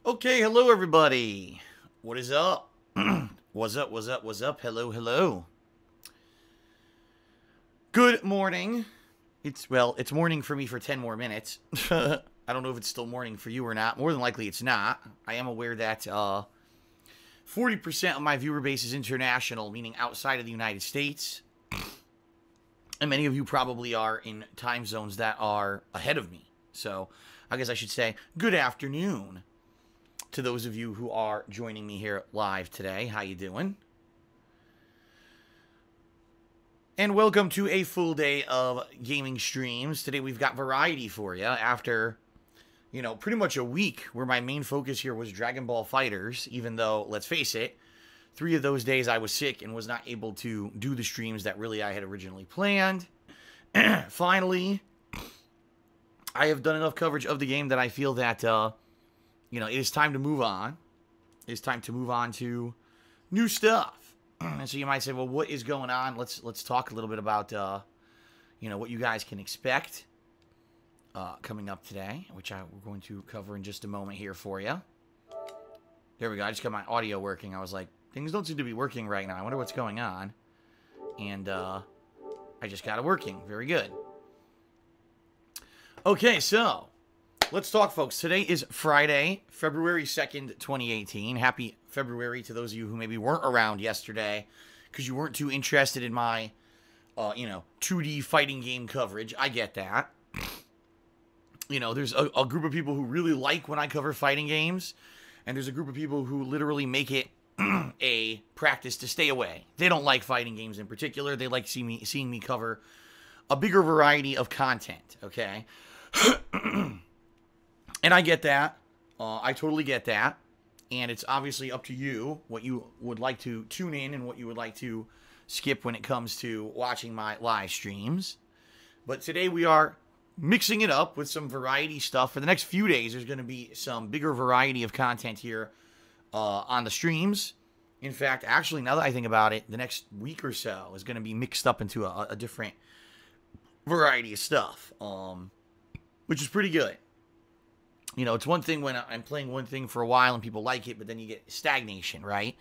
Okay, hello everybody. What is up? What's up, what's up, what's up? Hello, hello. Good morning. It's morning for me for 10 more minutes. I don't know if it's still morning for you or not. More than likely it's not. I am aware that 40% of my viewer base is international, meaning outside of the United States. And many of you probably are in time zones that are ahead of me. So I guess I should say good afternoon to those of you who are joining me here live today. How you doing? And welcome to a full day of gaming streams. Today we've got variety for you after, pretty much a week where my main focus here was Dragon Ball FighterZ, even though, let's face it, 3 of those days I was sick and was not able to do the streams that really I had originally planned. Finally, I have done enough coverage of the game that I feel that, it is time to move on. It is time to move on to new stuff. And so you might say, well, what is going on? Let's talk a little bit about, what you guys can expect coming up today, which we're going to cover in just a moment here for you. There we go. I just got my audio working. I was like, things don't seem to be working right now. I wonder what's going on. And I just got it working. Very good. Okay, so let's talk, folks. Today is Friday, February 2nd, 2018. Happy February to those of you who maybe weren't around yesterday because you weren't too interested in my, 2D fighting game coverage. I get that. There's a group of people who really like when I cover fighting games, and there's a group of people who literally make it a practice to stay away. They don't like fighting games in particular. They like seeing me cover a bigger variety of content, okay? And I get that. I totally get that. And it's obviously up to you what you would like to tune in and what you would like to skip when it comes to watching my live streams. But today we are mixing it up with some variety stuff. For the next few days, there's going to be some bigger variety of content here on the streams. In fact, actually, now that I think about it, the next week or so is going to be mixed up into a different variety of stuff, which is pretty good. It's one thing when I'm playing one thing for a while and people like it, but then you get stagnation, right?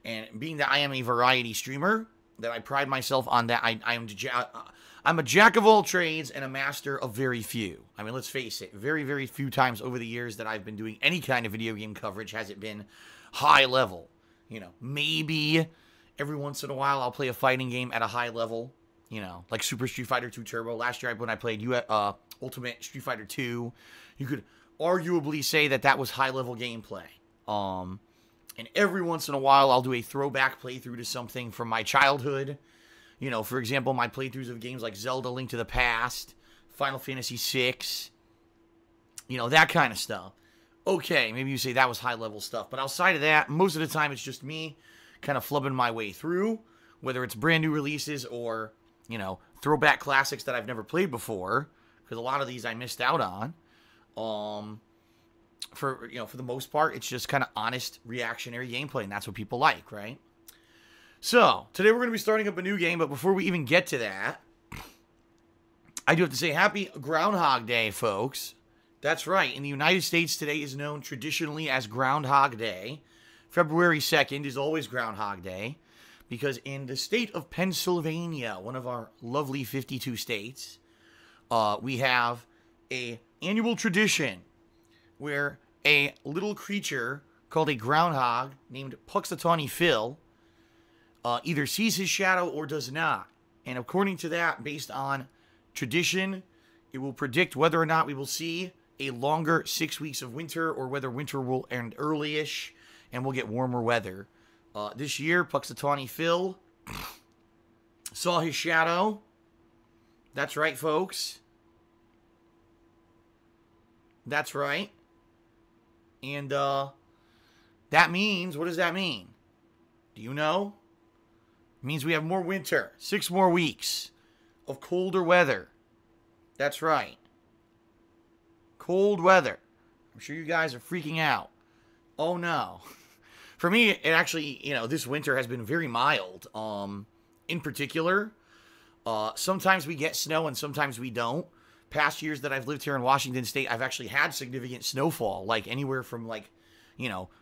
And being that I am a variety streamer, that I pride myself on that, I'm a jack of all trades and a master of very few. I mean, let's face it, very, very few times over the years that I've been doing any kind of video game coverage has it been high level. Maybe every once in a while I'll play a fighting game at a high level, like Super Street Fighter 2 Turbo. Last year when I played Ultimate Street Fighter 2, you could arguably say that was high-level gameplay. And every once in a while, I'll do a throwback playthrough to something from my childhood. For example, my playthroughs of games like Zelda Link to the Past, Final Fantasy VI, that kind of stuff. Okay, maybe you say that was high-level stuff. But outside of that, most of the time, it's just me kind of flubbing my way through, whether it's brand new releases or, throwback classics that I've never played before, because a lot of these I missed out on. For the most part, it's just kind of honest reactionary gameplay, and that's what people like, right? So, today we're going to be starting up a new game, but before we even get to that, I do have to say happy Groundhog Day, folks. That's right. In the United States, today is known traditionally as Groundhog Day. February 2nd is always Groundhog Day, because in the state of Pennsylvania, one of our lovely 52 states, we have a annual tradition where a little creature called a groundhog named Puxatawny Phil either sees his shadow or does not. And according to that, based on tradition, it will predict whether or not we will see a longer 6 weeks of winter or whether winter will end early-ish and we'll get warmer weather. This year, Puxatawny Phil saw his shadow. That's right, folks. That's right. And that means, what does that mean? Do you know? It means we have more winter. 6 more weeks of colder weather. That's right. Cold weather. I'm sure you guys are freaking out. Oh no. For me, it actually, this winter has been very mild. In particular, sometimes we get snow and sometimes we don't. Past years that I've lived here in Washington State, I've actually had significant snowfall, like anywhere from like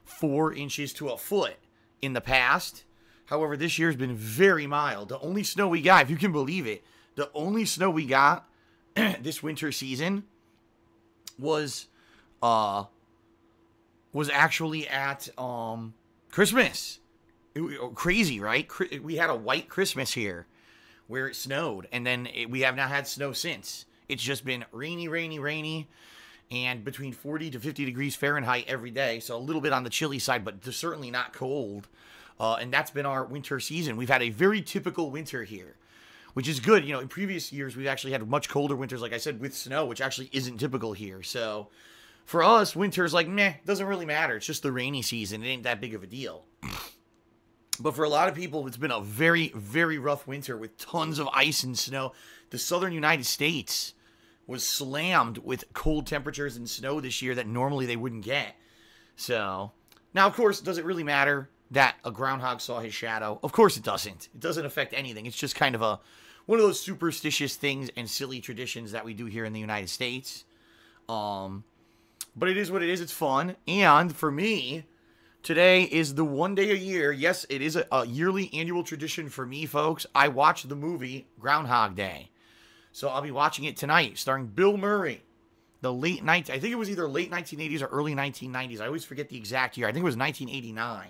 4 inches to a foot in the past. However, this year's been very mild. The only snow we got, if you can believe it, the only snow we got this winter season was actually at Christmas. Crazy, right? We had a white Christmas here where it snowed, and then we have not had snow since. It's just been rainy, rainy, rainy, and between 40 to 50 degrees Fahrenheit every day, so a little bit on the chilly side, but certainly not cold. And that's been our winter season. We've had a very typical winter here, which is good. In previous years, we've actually had much colder winters, like I said, with snow, which actually isn't typical here. So for us, winter's like, meh, doesn't really matter. It's just the rainy season. It ain't that big of a deal. But for a lot of people, it's been a very, very rough winter with tons of ice and snow. The southern United States was slammed with cold temperatures and snow this year that normally they wouldn't get. So, now, of course, does it really matter that a groundhog saw his shadow? Of course it doesn't. It doesn't affect anything. It's just kind of one of those superstitious things and silly traditions that we do here in the United States. But it is what it is. It's fun. And for me, today is the one day a year. Yes, it is a yearly annual tradition for me, folks. I watch the movie Groundhog Day. So I'll be watching it tonight, starring Bill Murray. I think it was either late 1980s or early 1990s. I always forget the exact year. I think it was 1989.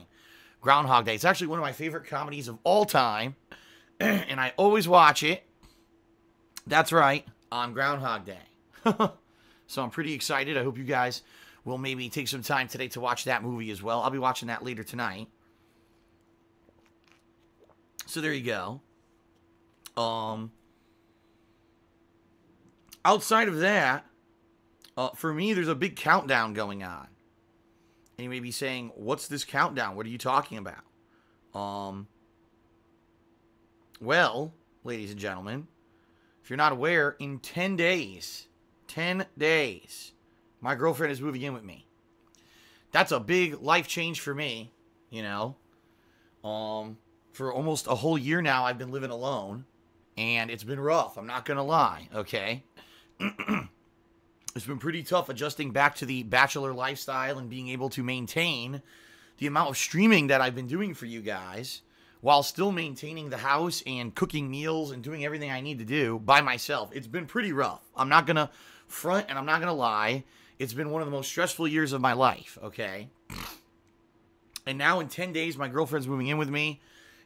Groundhog Day. It's actually one of my favorite comedies of all time. And I always watch it. That's right, on Groundhog Day. So I'm pretty excited. I hope you guys will maybe take some time today to watch that movie as well. I'll be watching that later tonight. So there you go. Outside of that, for me, there's a big countdown going on. And you may be saying, what's this countdown? What are you talking about? Well, ladies and gentlemen, if you're not aware, in 10 days, my girlfriend is moving in with me. That's a big life change for me, For almost a whole year now, I've been living alone, and it's been rough. I'm not going to lie, okay? It's been pretty tough adjusting back to the bachelor lifestyle and being able to maintain the amount of streaming that I've been doing for you guys while still maintaining the house and cooking meals and doing everything I need to do by myself. It's been pretty rough. I'm not going to front and I'm not going to lie. It's been one of the most stressful years of my life, okay? And now in 10 days, my girlfriend's moving in with me,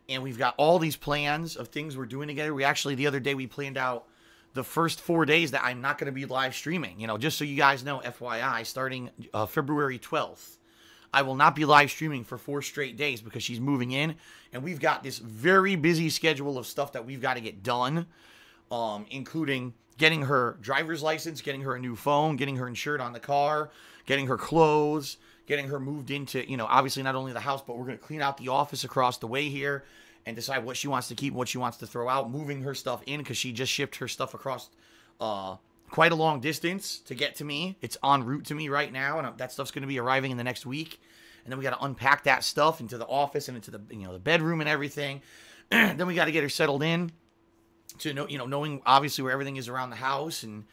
and we've got all these plans of things we're doing together. We actually, the other day, we planned out the first 4 days that I'm not going to be live streaming. Just so you guys know, FYI, starting February 12th, I will not be live streaming for 4 straight days because she's moving in, and we've got this very busy schedule of stuff that we've got to get done, including getting her driver's license, getting her a new phone, getting her insured on the car, getting her clothes, getting her moved into, obviously not only the house, but we're going to clean out the office across the way here and decide what she wants to keep and what she wants to throw out, moving her stuff in because she just shipped her stuff across quite a long distance to get to me. It's en route to me right now, and that stuff's going to be arriving in the next week. And then we got to unpack that stuff into the office and into the the bedroom and everything. Then we got to get her settled in to knowing obviously where everything is around the house, and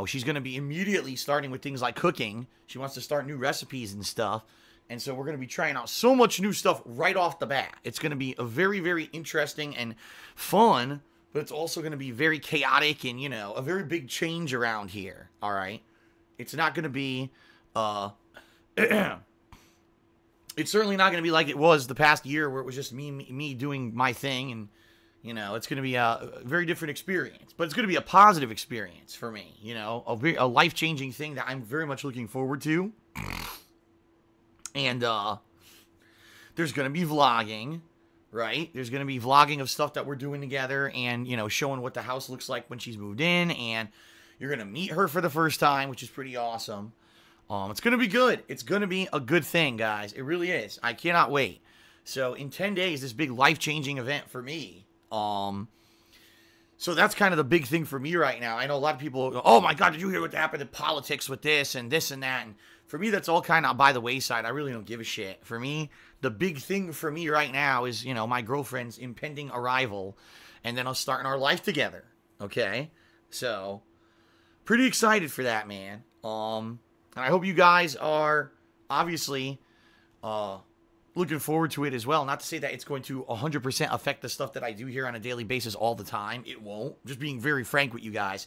she's going to be immediately starting with things like cooking. She wants to start new recipes and stuff. And so we're going to be trying out so much new stuff right off the bat. It's going to be a very, very interesting and fun, but it's also going to be very chaotic and, a very big change around here. All right. It's not going to be, it's certainly not going to be like it was the past year where it was just me doing my thing. And, it's going to be a very different experience, but it's going to be a positive experience for me, a life-changing thing that I'm very much looking forward to. And there's going to be vlogging, right? There's going to be vlogging of stuff that we're doing together and, showing what the house looks like when she's moved in. And you're going to meet her for the first time, which is pretty awesome. It's going to be good. It's going to be a good thing, guys. It really is. I cannot wait. So in 10 days, this big life-changing event for me. So that's kind of the big thing for me right now. I know a lot of people go, oh my God, did you hear what happened in politics with this and this and that? And for me, that's all kind of by the wayside. I really don't give a shit. For me, the big thing for me right now is, my girlfriend's impending arrival, and then us starting our life together. Okay? So, pretty excited for that, man. And I hope you guys are obviously looking forward to it as well. Not to say that it's going to 100% affect the stuff that I do here on a daily basis all the time. It won't. Just being very frank with you guys.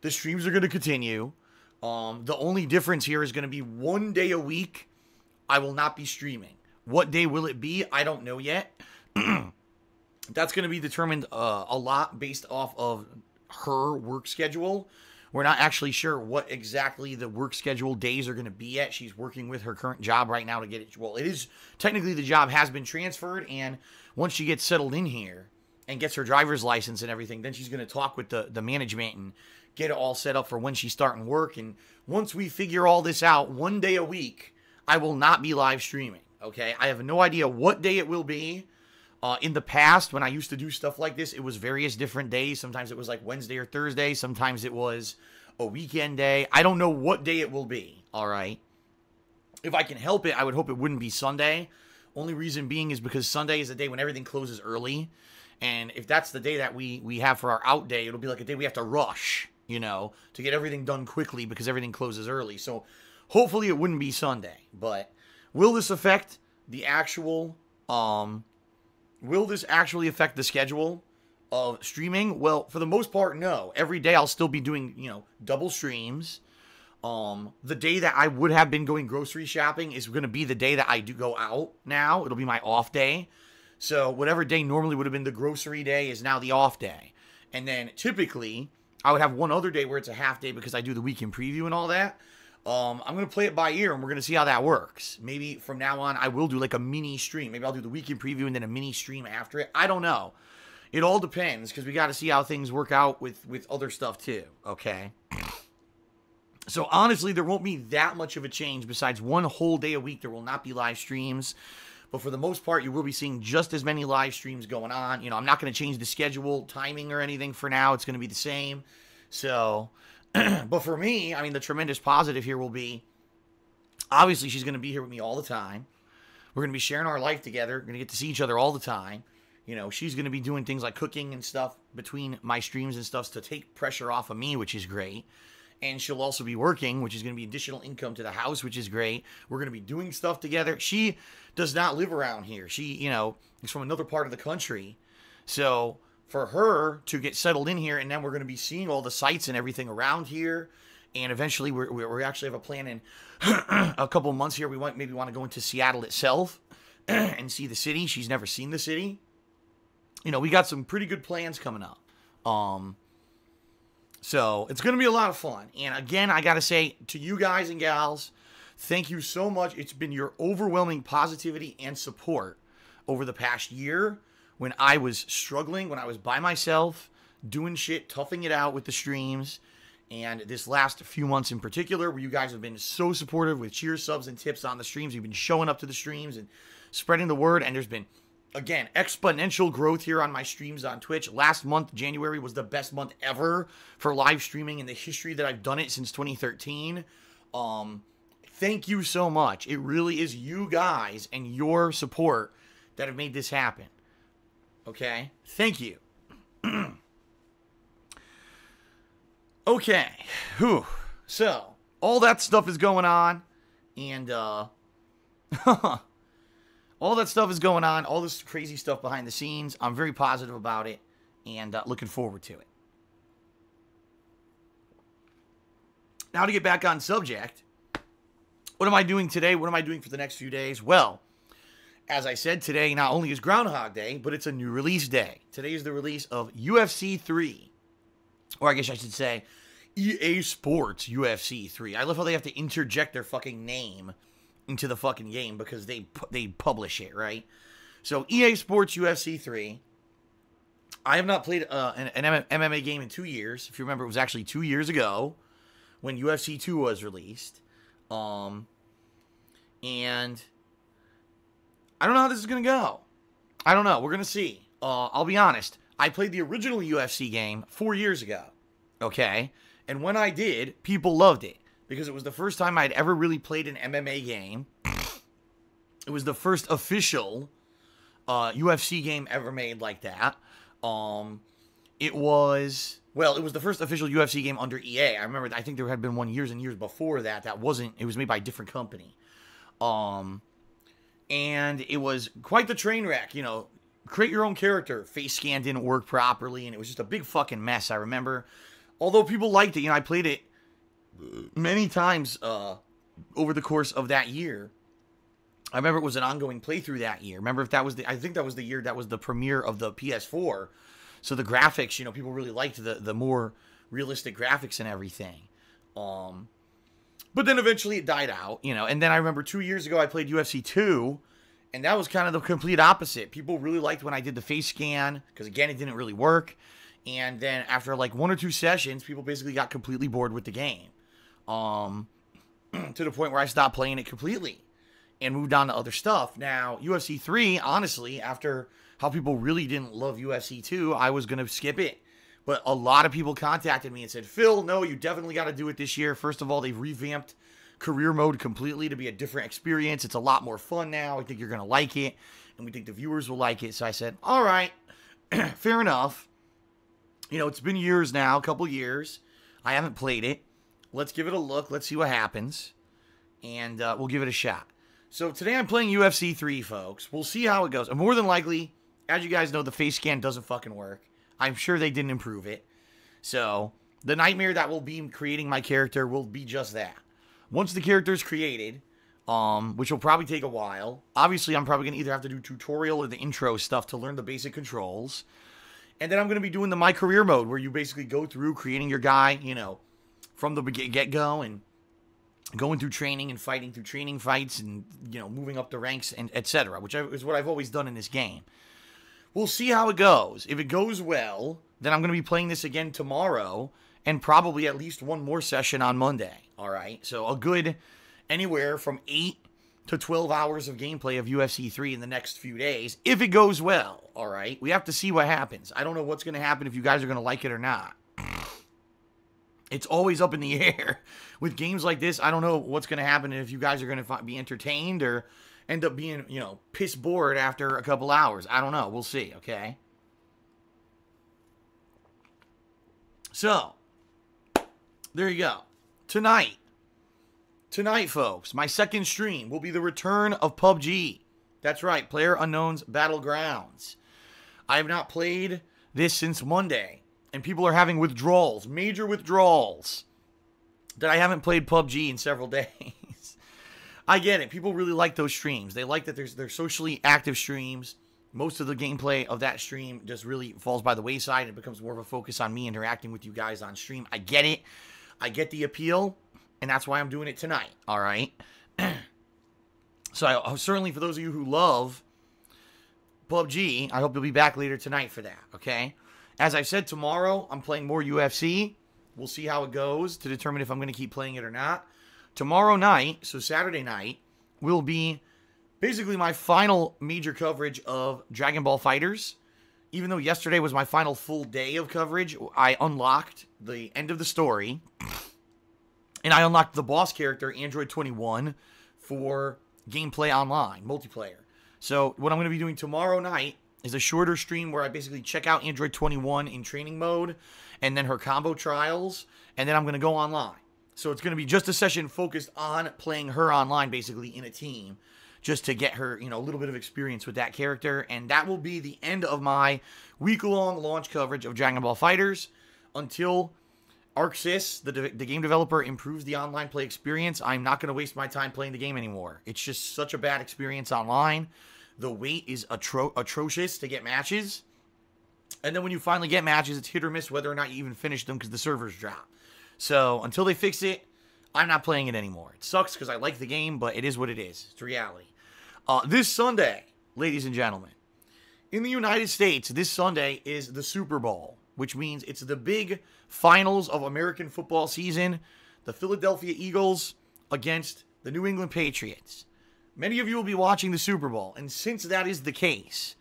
The streams are going to continue. The only difference here is going to be one day a week I will not be streaming. What day will it be? I don't know yet. That's going to be determined a lot based off of her work schedule. We're not actually sure what exactly the work schedule days are going to be yet. She's working with her current job right now to get it. Well, it is technically the job has been transferred, and once she gets settled in here and gets her driver's license and everything, then she's going to talk with the management and get it all set up for when she's starting work. And once we figure all this out, one day a week, I will not be live streaming. Okay, I have no idea what day it will be. In the past, when I used to do stuff like this, it was various different days. Sometimes it was like Wednesday or Thursday. Sometimes it was a weekend day. I don't know what day it will be, all right? If I can help it, I would hope it wouldn't be Sunday. Only reason being is because Sunday is the day when everything closes early. And if that's the day that we have for our out day, it'll be like a day we have to rush, you know, to get everything done quickly because everything closes early. So hopefully it wouldn't be Sunday. But will this affect the actual... Will this actually affect the schedule of streaming? Well, for the most part, no. Every day I'll still be doing, you know, double streams. The day that I would have been going grocery shopping is going to be the day that I do go out now. It'll be my off day. So whatever day normally would have been the grocery day is now the off day. And then typically I would have one other day where it's a half day because I do the weekend preview and all that. I'm going to play it by ear, and we're going to see how that works. Maybe from now on, I will do like a mini stream. Maybe I'll do the weekend preview and then a mini stream after it. I don't know. It all depends, because we got to see how things work out with other stuff too, okay? So honestly, there won't be that much of a change. Besides one whole day a week, there will not be live streams. But for the most part, you will be seeing just as many live streams going on. You know, I'm not going to change the schedule, timing, or anything for now. It's going to be the same. So... But for me, I mean, the tremendous positive here will be, obviously, she's going to be here with me all the time. We're going to be sharing our life together. We're going to get to see each other all the time. You know, she's going to be doing things like cooking and stuff between my streams and stuff to take pressure off of me, which is great. And she'll also be working, which is going to be additional income to the house, which is great. We're going to be doing stuff together. She does not live around here. She, you know, is from another part of the country. So... for her to get settled in here, and then we're going to be seeing all the sights and everything around here, and eventually we actually have a plan in a couple of months here. We maybe want to go into Seattle itself and see the city. She's never seen the city. You know, we got some pretty good plans coming up. So it's going to be a lot of fun. And again, I got to say to you guys and gals, thank you so much. It's been your overwhelming positivity and support over the past year. When I was struggling, when I was by myself, doing shit, toughing it out with the streams, and this last few months in particular, where you guys have been so supportive with cheers, subs, and tips on the streams. You've been showing up to the streams and spreading the word, and there's been, again, exponential growth here on my streams on Twitch. Last month, January, was the best month ever for live streaming in the history that I've done it since 2013. Thank you so much. It really is you guys and your support that have made this happen. Okay, thank you. Okay, whew. So, all that stuff is going on, and, all that stuff is going on, all this crazy stuff behind the scenes. I'm very positive about it, and looking forward to it. Now to get back on subject, what am I doing today? What am I doing for the next few days? Well, as I said, today not only is Groundhog Day, but it's a new release day. Today is the release of UFC 3. Or I guess I should say EA Sports UFC 3. I love how they have to interject their fucking name into the fucking game because they publish it, right? So EA Sports UFC 3. I have not played an MMA game in 2 years. If you remember, it was actually 2 years ago when UFC 2 was released. And... I don't know how this is going to go. I don't know. We're going to see. I'll be honest. I played the original UFC game 4 years ago. Okay? And when I did, people loved it. Because it was the first time I'd ever really played an MMA game. It was the first official UFC game ever made like that. It was the first official UFC game under EA. I remember, I think there had been one years and years before that. It was made by a different company. And it was quite the train wreck, you know. Create your own character. Face scan didn't work properly, and it was just a big fucking mess, I remember. Although people liked it, you know, I played it many times over the course of that year. I remember it was an ongoing playthrough that year. Remember if that was I think that was the year that was the premiere of the PS4. So the graphics, you know, people really liked the more realistic graphics and everything. But then eventually it died out, you know. And then I remember 2 years ago I played UFC 2, and that was kind of the complete opposite. People really liked when I did the face scan, because again, it didn't really work. And then after like 1 or 2 sessions, people basically got completely bored with the game. To the point where I stopped playing it completely and moved on to other stuff. Now, UFC 3, honestly, after how people really didn't love UFC 2, I was going to skip it. But a lot of people contacted me and said, Phil, no, you definitely got to do it this year. First of all, they've revamped career mode completely to be a different experience. It's a lot more fun now. I think you're going to like it, and we think the viewers will like it. So I said, all right, fair enough. You know, it's been years now, a couple years. I haven't played it. Let's give it a look. Let's see what happens, and we'll give it a shot. So today I'm playing UFC 3, folks. We'll see how it goes. And more than likely, as you guys know, the face scan doesn't fucking work. I'm sure they didn't improve it. So the nightmare that will be creating my character will be just that. Once the character is created, which will probably take a while. Obviously, I'm probably going to either have to do tutorial or the intro stuff to learn the basic controls. And then I'm going to be doing the My Career mode, where you basically go through creating your guy, you know, from the get-go, and going through training and fighting through training fights, and, you know, moving up the ranks, and etc., which is what I've always done in this game. We'll see how it goes. If it goes well, then I'm going to be playing this again tomorrow, and probably at least one more session on Monday. All right, so a good anywhere from 8 to 12 hours of gameplay of UFC 3 in the next few days, if it goes well. All right, we have to see what happens. I don't know what's going to happen, if you guys are going to like it or not. It's always up in the air. With games like this, I don't know what's going to happen, if you guys are going to be entertained or end up being, you know, piss bored after a couple hours. I don't know. We'll see, okay? So, there you go. Tonight, folks, my second stream will be the return of PUBG. That's right, PlayerUnknown's Battlegrounds. I have not played this since Monday, and people are having withdrawals, major withdrawals, that I haven't played PUBG in several days. I get it. People really like those streams. They like that they're socially active streams. Most of the gameplay of that stream just really falls by the wayside. It becomes more of a focus on me interacting with you guys on stream. I get it. I get the appeal, and that's why I'm doing it tonight. All right? So certainly for those of you who love PUBG, I hope you'll be back later tonight for that, okay? As I said, tomorrow I'm playing more UFC. We'll see how it goes to determine if I'm going to keep playing it or not. Tomorrow night, so Saturday night, will be basically my final major coverage of Dragon Ball FighterZ. Even though yesterday was my final full day of coverage, I unlocked the end of the story. And I unlocked the boss character, Android 21, for gameplay online, multiplayer. So what I'm going to be doing tomorrow night is a shorter stream where I basically check out Android 21 in training mode, and then her combo trials, and then I'm going to go online. So it's going to be just a session focused on playing her online, basically, in a team, just to get her, you know, a little bit of experience with that character. And that will be the end of my week-long launch coverage of Dragon Ball FighterZ until ArcSys, the game developer, improves the online play experience. I'm not going to waste my time playing the game anymore. It's just such a bad experience online. The wait is atrocious to get matches. And then when you finally get matches, it's hit or miss whether or not you even finish them because the servers drop. So until they fix it, I'm not playing it anymore. It sucks because I like the game, but it is what it is. It's reality. This Sunday, ladies and gentlemen, in the United States, this Sunday is the Super Bowl, which means it's the big finals of American football season. The Philadelphia Eagles against the New England Patriots. Many of you will be watching the Super Bowl, and since that is the case,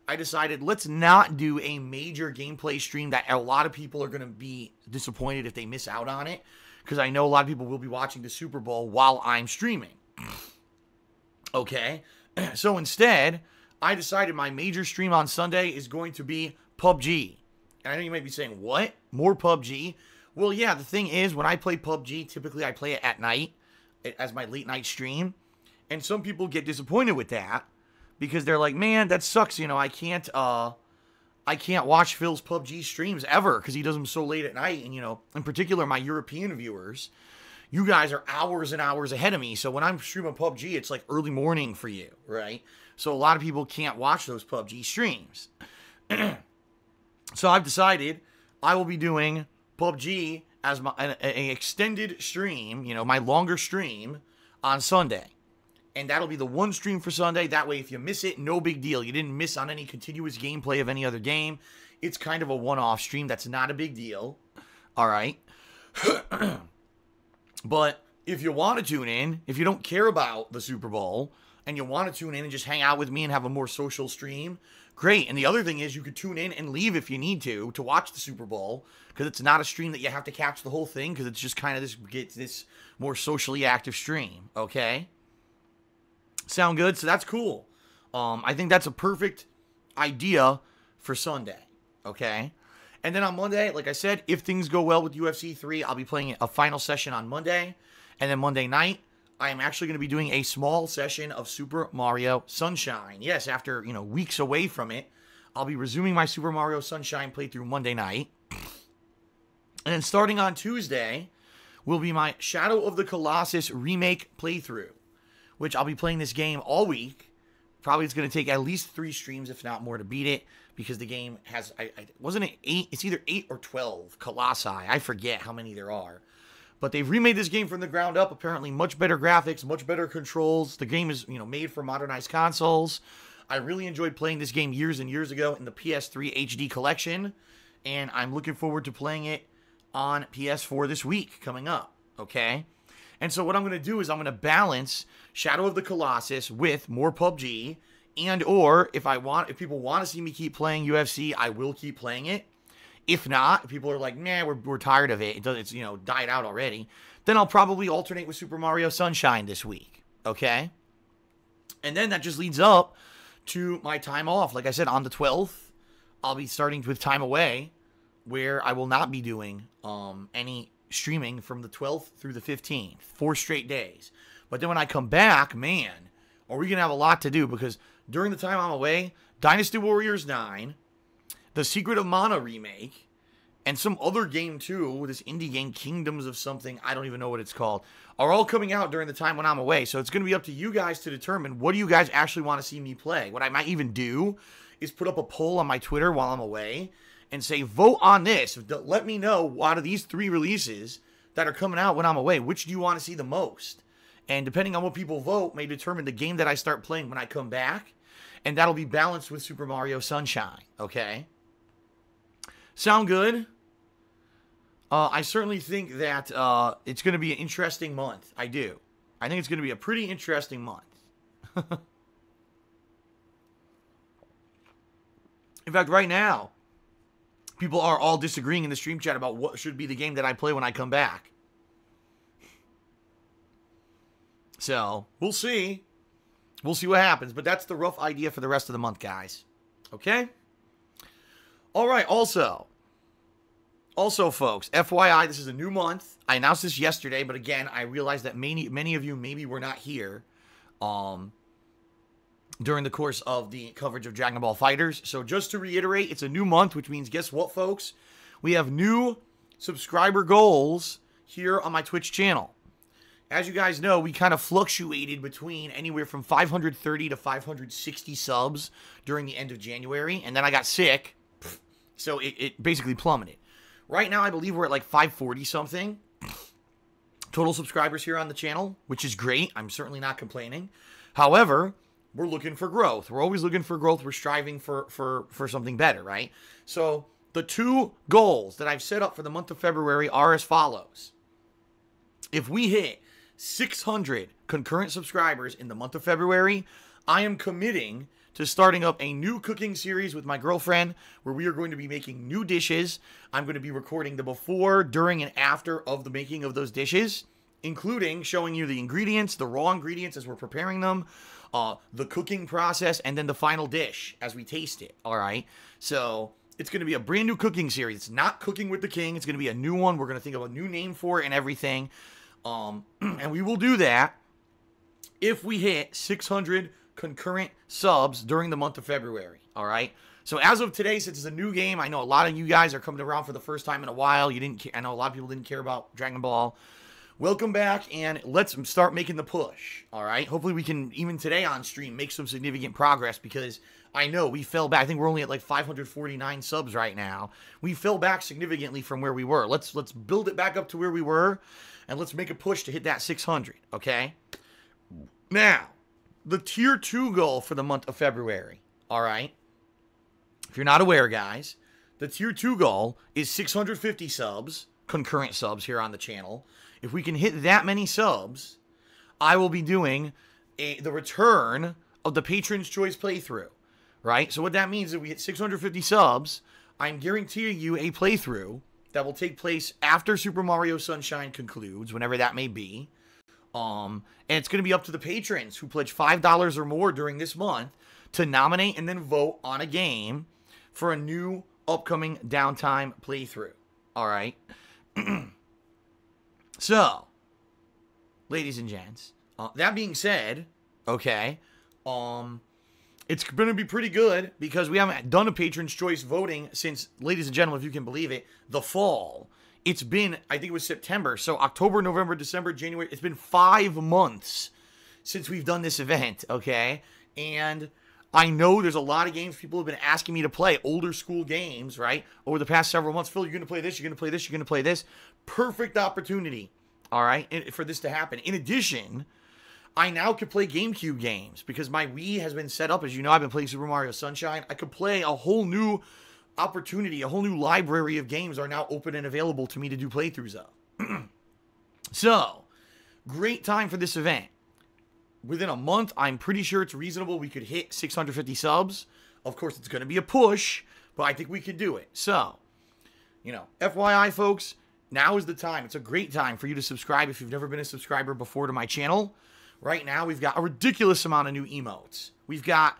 I decided let's not do a major gameplay stream that a lot of people are going to be disappointed if they miss out on it, because I know a lot of people will be watching the Super Bowl while I'm streaming. Okay? So instead, I decided my major stream on Sunday is going to be PUBG. And I know you might be saying, what? More PUBG? Well, yeah, the thing is, when I play PUBG, typically I play it at night as my late night stream. And some people get disappointed with that because they're like, man, that sucks. You know, I can't watch Phil's PUBG streams ever because he does them so late at night. And, you know, in particular, my European viewers, you guys are hours and hours ahead of me. So when I'm streaming PUBG, it's like early morning for you, right? So a lot of people can't watch those PUBG streams. So I've decided I will be doing PUBG as an extended stream, you know, my longer stream on Sunday. And that'll be the one stream for Sunday. That way, if you miss it, no big deal. You didn't miss on any continuous gameplay of any other game. It's kind of a one-off stream. That's not a big deal. All right. But if you want to tune in, if you don't care about the Super Bowl, and you want to tune in and just hang out with me and have a more social stream, great. And the other thing is you could tune in and leave if you need to watch the Super Bowl, because it's not a stream that you have to catch the whole thing, because it's just kind of this more socially active stream, okay? Sound good? So that's cool. I think that's a perfect idea for Sunday, okay? And then on Monday, like I said, if things go well with UFC 3, I'll be playing a final session on Monday. And then Monday night, I am actually going to be doing a small session of Super Mario Sunshine. Yes, after, you know, weeks away from it, I'll be resuming my Super Mario Sunshine playthrough Monday night. And then starting on Tuesday will be my Shadow of the Colossus remake playthrough, which I'll be playing this game all week. Probably it's going to take at least 3 streams, if not more, to beat it, because the game has, wasn't it 8? It's either 8 or 12 Colossi. I forget how many there are. But they've remade this game from the ground up. Apparently, much better graphics, much better controls. The game is, you know, made for modernized consoles. I really enjoyed playing this game years and years ago in the PS3 HD collection, and I'm looking forward to playing it on PS4 this week coming up. Okay, and so what I'm going to do is I'm going to balance Shadow of the Colossus with more PUBG, and or if people want to see me keep playing UFC, I will keep playing it. If not, if people are like, nah, we're tired of it. It's, you know, died out already. Then I'll probably alternate with Super Mario Sunshine this week. Okay? And then that just leads up to my time off. Like I said, on the 12th, I'll be starting with time away, where I will not be doing any streaming from the 12th through the 15th. 4 straight days. But then when I come back, man, are we going to have a lot to do? Because during the time I'm away, Dynasty Warriors 9... The Secret of Mana remake, and some other game too, this indie game, Kingdoms of something, I don't even know what it's called, are all coming out during the time when I'm away. So it's going to be up to you guys to determine what do you guys actually want to see me play. What I might even do is put up a poll on my Twitter while I'm away and say, vote on this. Let me know out of these 3 releases that are coming out when I'm away, which do you want to see the most? And depending on what people vote may determine the game that I start playing when I come back. And that'll be balanced with Super Mario Sunshine, okay? Sound good? I certainly think that it's going to be an interesting month. I do. I think it's going to be a pretty interesting month. In fact, right now, people are all disagreeing in the stream chat about what should be the game that I play when I come back. So, we'll see. We'll see what happens. But that's the rough idea for the rest of the month, guys. Okay? All right, also, folks, FYI, this is a new month. I announced this yesterday, but again, I realized that many of you maybe were not here during the course of the coverage of Dragon Ball FighterZ. So just to reiterate, it's a new month, which means, guess what, folks? We have new subscriber goals here on my Twitch channel. As you guys know, we kind of fluctuated between anywhere from 530 to 560 subs during the end of January, and then I got sick. So it basically plummeted. Right now, I believe we're at like 540 something total subscribers here on the channel, which is great. I'm certainly not complaining. However, we're looking for growth. We're always looking for growth. We're striving for something better, right? So the 2 goals that I've set up for the month of February are as follows. If we hit 600 concurrent subscribers in the month of February, I am committing to starting up a new cooking series with my girlfriend where we are going to be making new dishes. I'm going to be recording the before, during, and after of the making of those dishes, including showing you the ingredients, the raw ingredients as we're preparing them, the cooking process, and then the final dish as we taste it, all right? So it's going to be a brand new cooking series. It's not Cooking with the King. It's going to be a new one. We're going to think of a new name for it and everything, and we will do that if we hit 600 concurrent subs during the month of February. All right. So as of today, since it's a new game, I know a lot of you guys are coming around for the first time in a while. I know a lot of people didn't care about Dragon Ball. Welcome back, and let's start making the push. All right. Hopefully we can, even today on stream, make some significant progress, because I know we fell back. I think we're only at like 549 subs right now. We fell back significantly from where we were. Let's build it back up to where we were, and let's make a push to hit that 600. Okay. Now, the tier 2 goal for the month of February. All right. If you're not aware, guys, the tier 2 goal is 650 subs, concurrent subs here on the channel. If we can hit that many subs, I will be doing the return of the Patron's Choice playthrough, right? So what that means is if we hit 650 subs, I'm guaranteeing you a playthrough that will take place after Super Mario Sunshine concludes, whenever that may be. And it's going to be up to the patrons who pledge $5 or more during this month to nominate and then vote on a game for a new upcoming downtime playthrough. All right. So, ladies and gents, that being said, okay, it's going to be pretty good because we haven't done a Patron's Choice voting since, ladies and gentlemen, if you can believe it, the fall. It's been, I think it was September, so October, November, December, January. It's been 5 months since we've done this event, okay? And I know there's a lot of games people have been asking me to play, older school games, right? Over the past several months. Phil, you're going to play this, you're going to play this, you're going to play this. Perfect opportunity, all right, for this to happen. In addition, I now can play GameCube games because my Wii has been set up. As you know, I've been playing Super Mario Sunshine. I could play a whole new opportunity, a whole new library of games are now open and available to me to do playthroughs of. So, great time for this event. Within a month, I'm pretty sure it's reasonable we could hit 650 subs. Of course, it's going to be a push, but I think we could do it. So, you know, FYI, folks, now is the time. It's a great time for you to subscribe if you've never been a subscriber before to my channel. Right now, we've got a ridiculous amount of new emotes. We've got,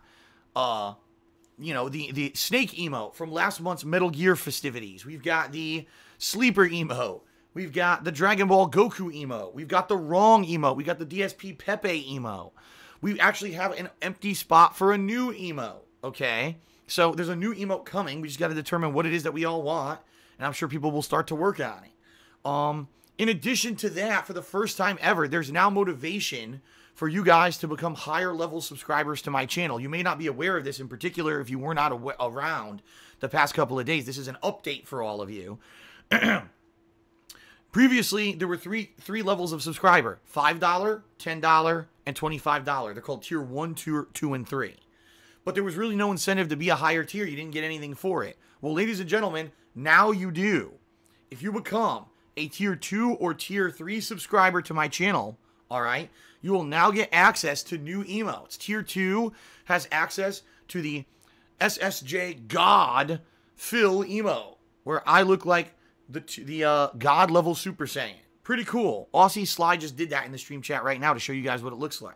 you know, the snake emote from last month's Metal Gear festivities. We've got the sleeper emote. We've got the Dragon Ball Goku emote. We've got the wrong emote. We got the DSP Pepe emote. We actually have an empty spot for a new emote, okay? So there's a new emote coming. We just got to determine what it is that we all want, and I'm sure people will start to work on it. In addition to that, for the first time ever, there's now motivation for you guys to become higher level subscribers to my channel. You may not be aware of this in particular if you were not around the past couple of days. This is an update for all of you. Previously, there were three levels of subscriber: $5, $10, and $25. They're called tier 1, 2, and 3. But there was really no incentive to be a higher tier. You didn't get anything for it. Well, ladies and gentlemen, now you do. If you become a tier 2 or tier 3 subscriber to my channel, all right, you will now get access to new emotes. Tier 2 has access to the SSJ God Phil emote, where I look like the God level Super Saiyan. Pretty cool. Aussie Sly just did that in the stream chat right now to show you guys what it looks like.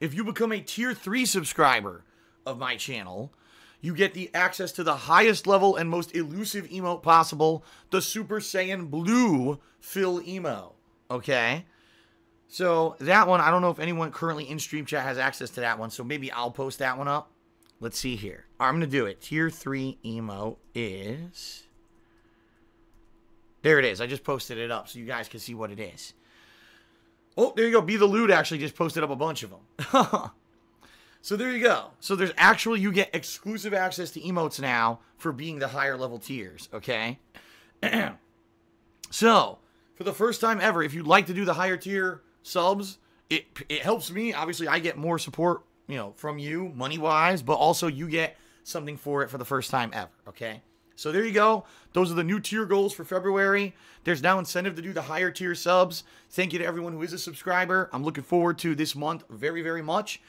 If you become a tier 3 subscriber of my channel, you get the access to the highest level and most elusive emote possible, the Super Saiyan Blue Phil emote. Okay? So that one, I don't know if anyone currently in stream chat has access to that one, so maybe I'll post that one up. Let's see here. I'm going to do it. Tier 3 emote is... There it is. I just posted it up so you guys can see what it is. Oh, there you go. Be the Loot actually just posted up a bunch of them. So there you go. So there's actually, you get exclusive access to emotes now for being the higher level tiers, okay? So, for the first time ever, if you'd like to do the higher tier subs, it helps me. Obviously, I get more support, you know, from you, money-wise, but also you get something for it for the first time ever, okay? So there you go. Those are the new tier goals for February. There's now incentive to do the higher tier subs. Thank you to everyone who is a subscriber. I'm looking forward to this month very, very much.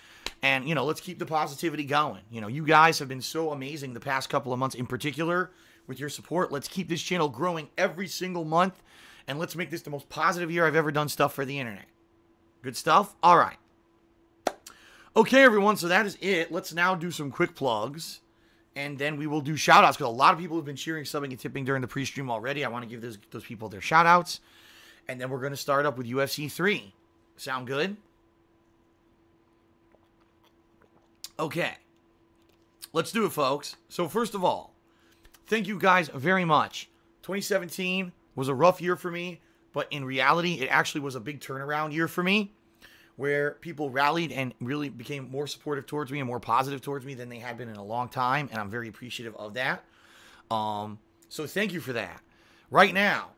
And, you know, let's keep the positivity going. You know, you guys have been so amazing the past couple of months in particular with your support. Let's keep this channel growing every single month. And let's make this the most positive year I've ever done stuff for the internet. Good stuff? All right. Okay, everyone. So that is it. Let's now do some quick plugs. And then we will do shoutouts because a lot of people have been cheering, subbing, and tipping during the pre-stream already. I want to give those people their shoutouts. And then we're going to start up with UFC 3. Sound good? Okay. Let's do it, folks. So first of all, thank you guys very much. 2017 was a rough year for me, but in reality, it actually was a big turnaround year for me, where people rallied and really became more supportive towards me and more positive towards me than they had been in a long time, and I'm very appreciative of that. So thank you for that. Right now,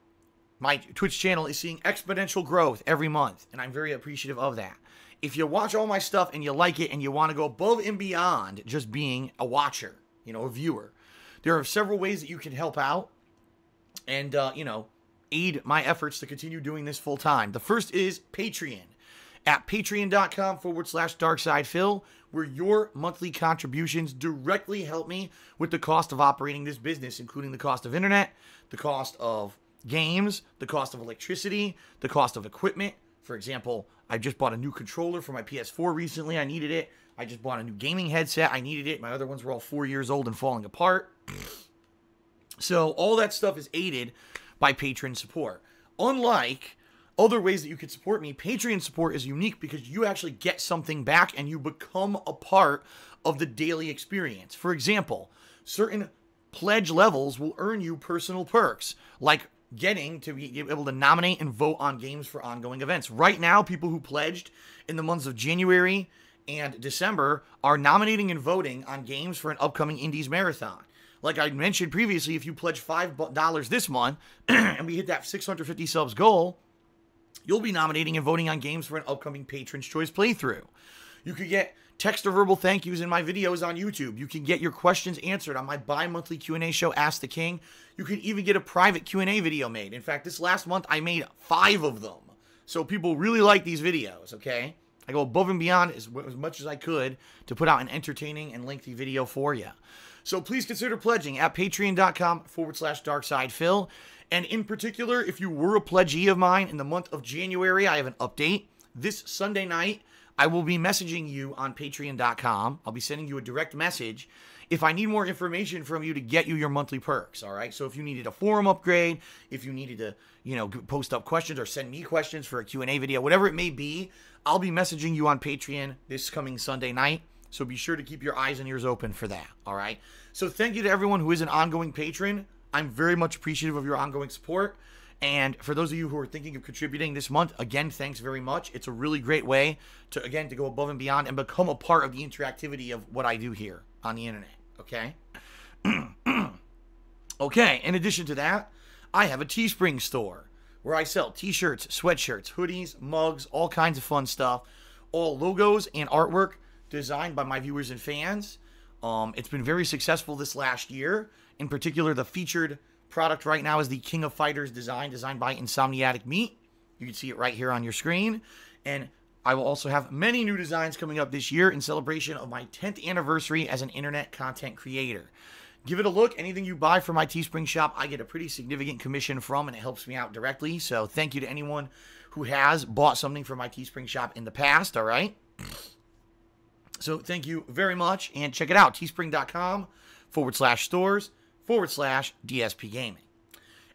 my Twitch channel is seeing exponential growth every month, and I'm very appreciative of that. If you watch all my stuff and you like it and you want to go above and beyond just being a watcher, a viewer, there are several ways that you can help out and, aid my efforts to continue doing this full time. The first is Patreon at patreon.com/darksidephil, where your monthly contributions directly help me with the cost of operating this business, including the cost of internet, the cost of games, the cost of electricity, the cost of equipment. For example, I just bought a new controller for my PS4 recently. I needed it. I just bought a new gaming headset. I needed it. My other ones were all 4 years old and falling apart. So all that stuff is aided by Patreon support. Unlike other ways that you could support me, Patreon support is unique because you actually get something back and you become a part of the daily experience. For example, certain pledge levels will earn you personal perks, like getting to be able to nominate and vote on games for ongoing events. Right now, people who pledged in the months of January and December are nominating and voting on games for an upcoming Indies Marathon. Like I mentioned previously, if you pledge $5 this month and we hit that 650 subs goal, you'll be nominating and voting on games for an upcoming Patron's Choice playthrough. You could get text or verbal thank yous in my videos on YouTube. You can get your questions answered on my bi-monthly Q&A show, Ask the King. You can even get a private Q&A video made. In fact, this last month, I made 5 of them. So people really like these videos, okay? I go above and beyond as much as I could to put out an entertaining and lengthy video for you. So please consider pledging at patreon.com/darksidephil. And in particular, if you were a pledgee of mine in the month of January, I have an update. This Sunday night, I will be messaging you on patreon.com. I'll be sending you a direct message if I need more information from you to get you your monthly perks, all right? So if you needed a forum upgrade, if you needed to, post up questions or send me questions for a Q&A video, whatever it may be, I'll be messaging you on Patreon this coming Sunday night. So be sure to keep your eyes and ears open for that, all right? So thank you to everyone who is an ongoing patron. I'm very much appreciative of your ongoing support. And for those of you who are thinking of contributing this month, again, thanks very much. It's a really great way to, again, to go above and beyond and become a part of the interactivity of what I do here on the internet, okay? Okay, in addition to that, I have a Teespring store where I sell t-shirts, sweatshirts, hoodies, mugs, all kinds of fun stuff, all logos and artwork designed by my viewers and fans. It's been very successful this last year. In particular, the featured product right now is the King of Fighters design, designed by Insomniatic Meat. You can see it right here on your screen. And I will also have many new designs coming up this year in celebration of my 10th anniversary as an internet content creator. Give it a look. Anything you buy from my Teespring shop, I get a pretty significant commission from, and it helps me out directly. So thank you to anyone who has bought something from my Teespring shop in the past, all right? So thank you very much, and check it out, teespring.com/stores/DSPGaming.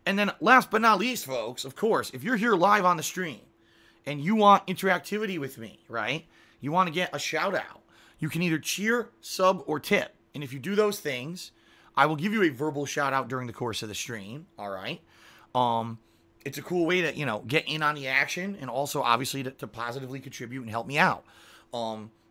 And then last but not least, folks, of course, if you're here live on the stream and you want interactivity with me, right? You want to get a shout out. You can either cheer, sub, or tip. And if you do those things, I will give you a verbal shout out during the course of the stream, all right? It's a cool way to, get in on the action and also obviously to positively contribute and help me out.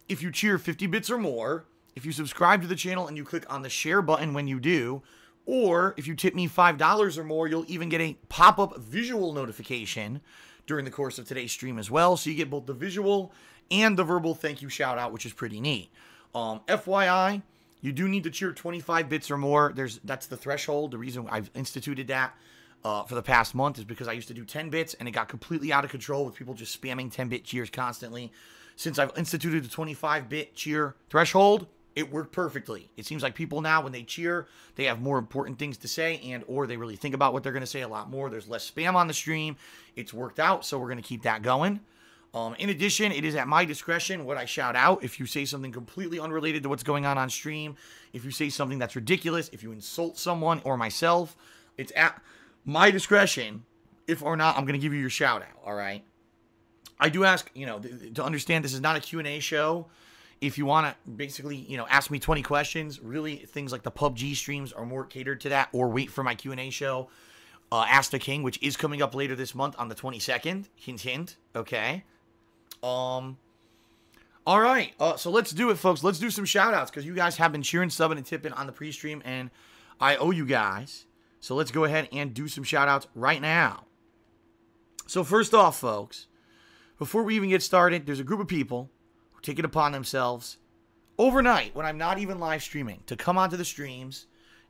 If you cheer 50 bits or more, if you subscribe to the channel and you click on the share button when you do, or if you tip me $5 or more, you'll even get a pop-up visual notification during the course of today's stream as well. So you get both the visual and the verbal thank you shout out, which is pretty neat. FYI, you do need to cheer 25 bits or more. That's the threshold. The reason I've instituted that for the past month is because I used to do 10 bits and it got completely out of control with people just spamming 10-bit cheers constantly. Since I've instituted the 25-bit cheer threshold, it worked perfectly. It seems like people now, when they cheer, they have more important things to say and or they really think about what they're going to say a lot more. There's less spam on the stream. It's worked out, so we're going to keep that going. In addition, it is at my discretion what I shout out. If you say something completely unrelated to what's going on stream, if you say something that's ridiculous, if you insult someone or myself, it's at my discretion. If or not, I'm going to give you your shout out, all right? I do ask, to understand this is not a Q&A show. if you want to basically, ask me 20 questions, really things like the PUBG streams are more catered to that, or wait for my Q&A show, Ask the King, which is coming up later this month on the 22nd. Hint, hint. Okay. All right. So let's do it, folks. Let's do some shout-outs, because you guys have been cheering, subbing, and tipping on the pre-stream, and I owe you guys. So let's go ahead and do some shout-outs right now. So first off, folks, before we even get started, there's a group of people who take it upon themselves overnight, when I'm not even live streaming, to come onto the streams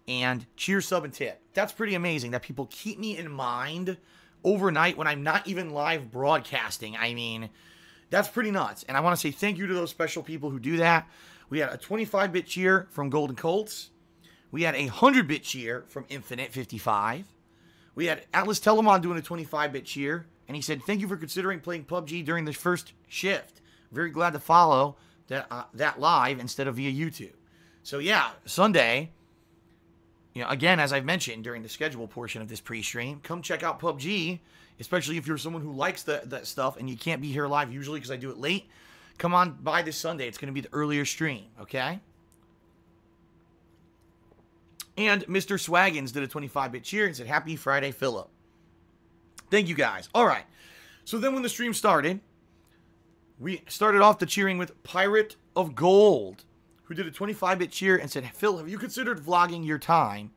and cheer, sub, and tip. That's pretty amazing that people keep me in mind overnight when I'm not even live broadcasting. I mean, that's pretty nuts. And I want to say thank you to those special people who do that. We had a 25-bit cheer from Golden Colts. We had a 100-bit cheer from Infinite 55. We had Atlas Telemon doing a 25-bit cheer. And he said, thank you for considering playing PUBG during the first shift. Very glad to follow that live instead of via YouTube. So yeah, Sunday, again, as I've mentioned during the schedule portion of this pre-stream, come check out PUBG, especially if you're someone who likes that stuff and you can't be here live usually because I do it late. Come on by this Sunday. It's going to be the earlier stream, okay? And Mr. Swaggins did a 25-bit cheer and said, happy Friday, Philip. Thank you, guys. All right. So then when the stream started, we started off the cheering with Pirate of Gold, who did a 25-bit cheer and said, Phil, have you considered vlogging your time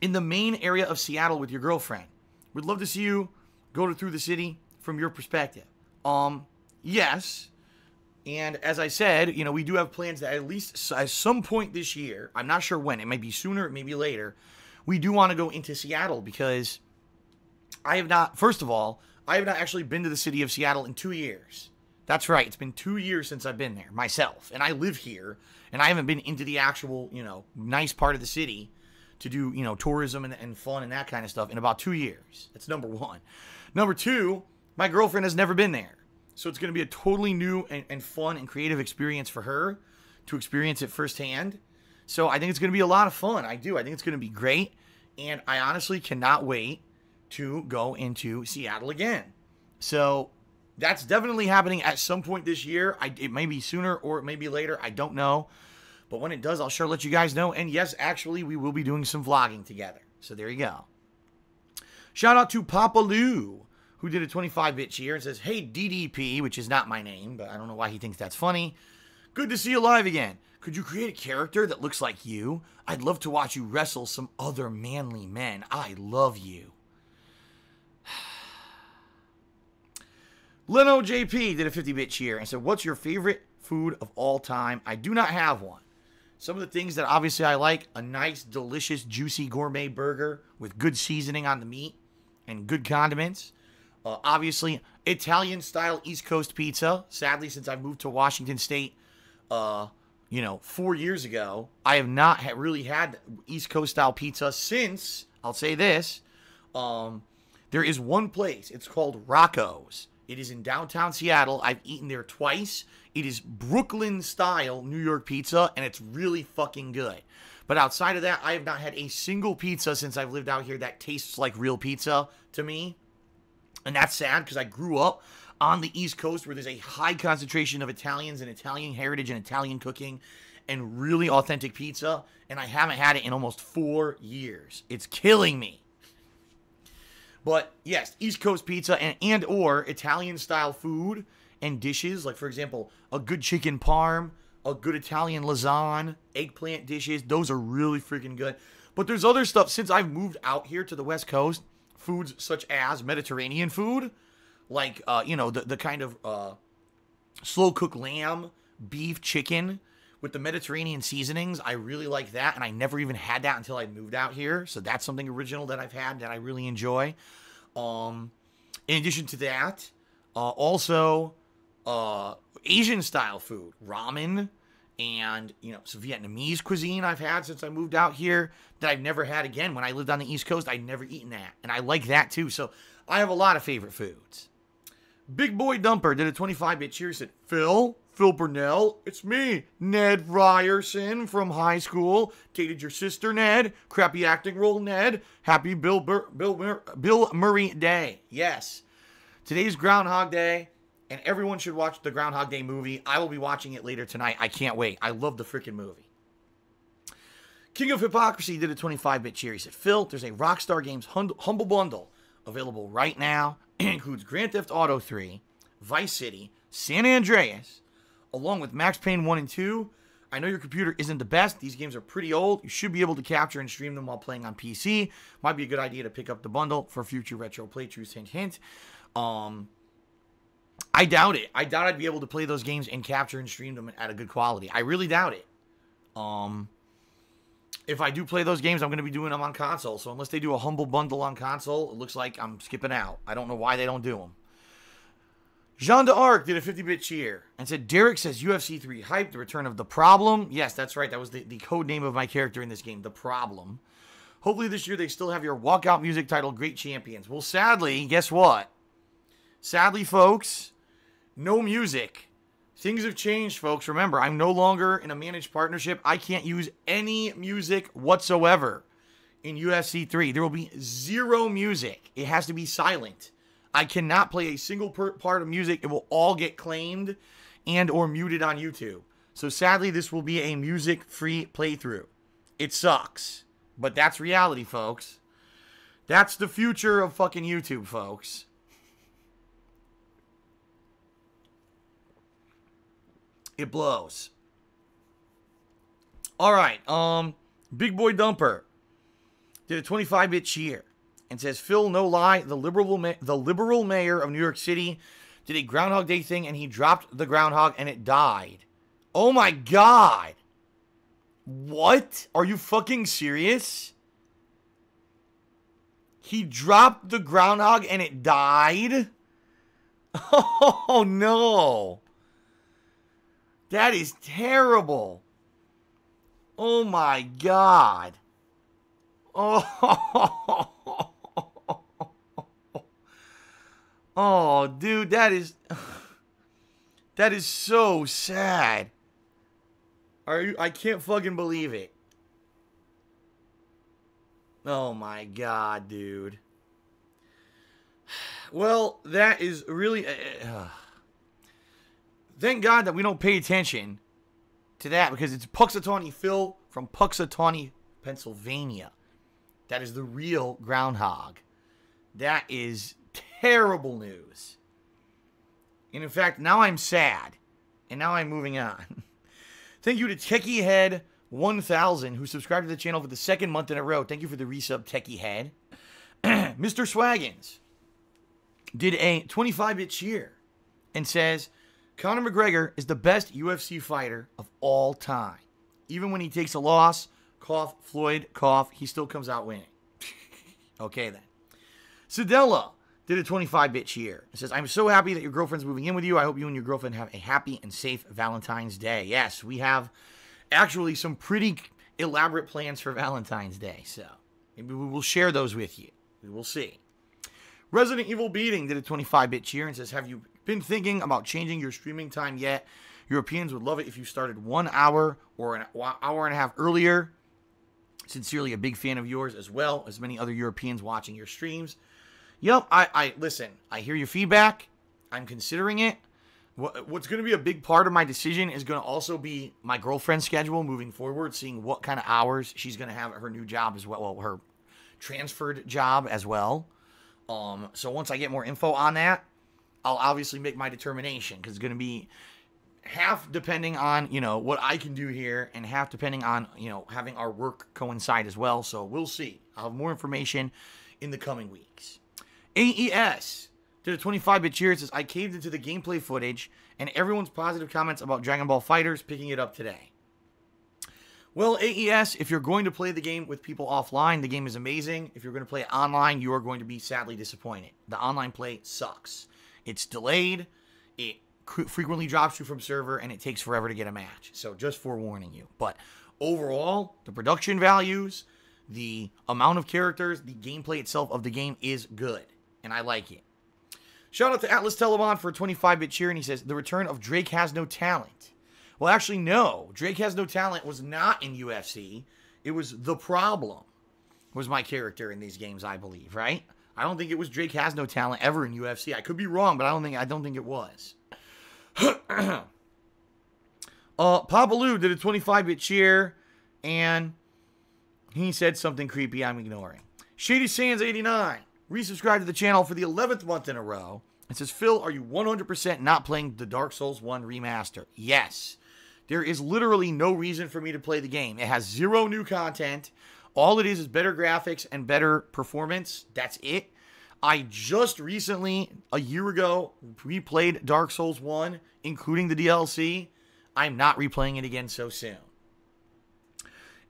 in the main area of Seattle with your girlfriend? We'd love to see you go through the city from your perspective. Yes. And as I said, we do have plans that at least at some point this year, I'm not sure when, it may be sooner, it may be later, we do want to go into Seattle, because I have not, first of all, I have not actually been to the city of Seattle in 2 years. That's right. It's been 2 years since I've been there myself. And I live here, and I haven't been into the actual, nice part of the city to do, tourism and fun and that kind of stuff in about 2 years. That's number one. Number two, my girlfriend has never been there. So it's going to be a totally new and fun and creative experience for her to experience it firsthand. So I think it's going to be a lot of fun. I do. I think it's going to be great. And I honestly cannot wait to go into Seattle again. So that's definitely happening at some point this year. It may be sooner or it may be later. I don't know. But when it does, I'll sure let you guys know. And yes, actually, we will be doing some vlogging together. So there you go. Shout out to Papa Lou, who did a 25-bit cheer and says, hey, DDP, which is not my name, but I don't know why he thinks that's funny. Good to see you live again. Could you create a character that looks like you? I'd love to watch you wrestle some other manly men. I love you. Leno JP did a 50-bit cheer and said, what's your favorite food of all time? I do not have one. Some of the things that obviously I like, a nice, delicious, juicy gourmet burger with good seasoning on the meat and good condiments. Obviously, Italian-style East Coast pizza. Sadly, since I moved to Washington State, 4 years ago, I have not really had East Coast style pizza since, I'll say this, there is one place. It's called Rocco's. It is in downtown Seattle. I've eaten there twice. It is Brooklyn style New York pizza, and it's really fucking good. But outside of that, I have not had a single pizza since I've lived out here that tastes like real pizza to me. And that's sad, because I grew up on the East Coast where there's a high concentration of Italians and Italian heritage and Italian cooking and really authentic pizza, and I haven't had it in almost 4 years. It's killing me. But yes, East Coast pizza and or Italian-style food and dishes, like, for example, a good chicken parm, a good Italian lasagna, eggplant dishes, those are really freaking good. But there's other stuff. Since I've moved out here to the West Coast, foods such as Mediterranean food, like, the kind of slow-cooked lamb, beef, chicken with the Mediterranean seasonings. I really like that, and I never even had that until I moved out here. So that's something original that I've had that I really enjoy. In addition to that, also Asian-style food, ramen, and, some Vietnamese cuisine I've had since I moved out here that I've never had again. When I lived on the East Coast, I'd never eaten that, and I like that too. So I have a lot of favorite foods. Big Boy Dumper did a 25-bit cheer. He said, Phil Burnell, it's me, Ned Ryerson from high school. Dated your sister, Ned. Crappy acting role, Ned. Happy Bill Murray Day. Yes. Today's Groundhog Day, And everyone should watch the Groundhog Day movie. I will be watching it later tonight. I can't wait. I love the freaking movie. King of Hypocrisy did a 25-bit cheer. He said, Phil, there's a Rockstar Games Humble Bundle available right now. It includes Grand Theft Auto 3, Vice City, San Andreas, along with Max Payne 1 and 2. I know your computer isn't the best. These games are pretty old. You should be able to capture and stream them while playing on PC. Might be a good idea to pick up the bundle for future retro playthroughs. Hint, hint. I doubt it. I doubt I'd be able to play those games and capture and stream them at a good quality. I really doubt it. If I do play those games, I'm going to be doing them on console. So unless they do a humble bundle on console, it looks like I'm skipping out. I don't know why they don't do them. Jean d'Arc did a 50-bit cheer and said, Derek says UFC 3 hype, the return of The Problem. Yes, that's right. That was the code name of my character in this game, The Problem. Hopefully this year they still have your walkout music titled Great Champions. Well, sadly, guess what? Sadly, folks, no music. Things have changed, folks. Remember, I'm no longer in a managed partnership. I can't use any music whatsoever in UFC 3. There will be zero music. It has to be silent. I cannot play a single part of music. It will all get claimed and or muted on YouTube. So sadly, this will be a music-free playthrough. It sucks. But that's reality, folks. That's the future of fucking YouTube, folks. It blows. All right. Big Boy Dumper did a 25-bit cheer and says, Phil, no lie, the liberal mayor of New York City did a Groundhog Day thing and he dropped the groundhog and it died. Oh my God. What? Are you fucking serious? He dropped the groundhog and it died? Oh no. That is terrible. Oh my God. Oh. Oh, dude, that is so sad. I can't fucking believe it. Oh my God, dude. Well, that is really thank God that we don't pay attention to that because it's Puxatawny Phil from Puxatawny, Pennsylvania. That is the real groundhog. That is terrible news. And in fact, now I'm sad. And now I'm moving on. Thank you to TechieHead1000 who subscribed to the channel for the second month in a row. Thank you for the resub, TechieHead. Mr. Swaggins did a 25-bit cheer and says, Conor McGregor is the best UFC fighter of all time. Even when he takes a loss, cough, Floyd, cough, he still comes out winning. Okay, then. Sedella did a 25-bit cheer. It says, I'm so happy that your girlfriend's moving in with you. I hope you and your girlfriend have a happy and safe Valentine's Day. Yes, we have actually some pretty elaborate plans for Valentine's Day, so maybe we will share those with you. We will see. Resident Evil Beating did a 25-bit cheer and says, have you been thinking about changing your streaming time yet? Europeans would love it if you started 1 hour or an hour and a half earlier. Sincerely, a big fan of yours as well as many other Europeans watching your streams. Yep, I listen, I hear your feedback. I'm considering it. What's going to be a big part of my decision is going to also be my girlfriend's schedule moving forward, seeing what kind of hours she's going to have at her new job as well, her transferred job as well. So once I get more info on that, I'll obviously make my determination because it's going to be half depending on, what I can do here and half depending on, having our work coincide as well. So we'll see. I'll have more information in the coming weeks. AES did a 25-bit cheer. It says, I caved into the gameplay footage and everyone's positive comments about Dragon Ball FighterZ picking it up today. Well, AES, if you're going to play the game with people offline, the game is amazing. If you're going to play it online, you are going to be sadly disappointed. The online play sucks. It's delayed. It frequently drops you from server, and it takes forever to get a match. So just forewarning you. But overall, the production values, the amount of characters, the gameplay itself of the game is good. And I like it. Shout out to Atlas Telebon for a 25-bit cheer, and he says, the return of Drake Has No Talent. Well, actually, no. Drake Has No Talent was not in UFC. It was The Problem was my character in these games, I believe, right? I don't think it was Drake Has No Talent ever in UFC. I could be wrong, but I don't think it was. Papa Lou did a 25-bit cheer, and he said something creepy I'm ignoring. Shady Sands 89 resubscribed to the channel for the 11th month in a row. It says, Phil, are you 100% not playing the Dark Souls 1 remaster? Yes. There is literally no reason for me to play the game. It has 0 new content. All it is better graphics and better performance. That's it. I just recently, a year ago, replayed Dark Souls 1, including the DLC. I'm not replaying it again so soon.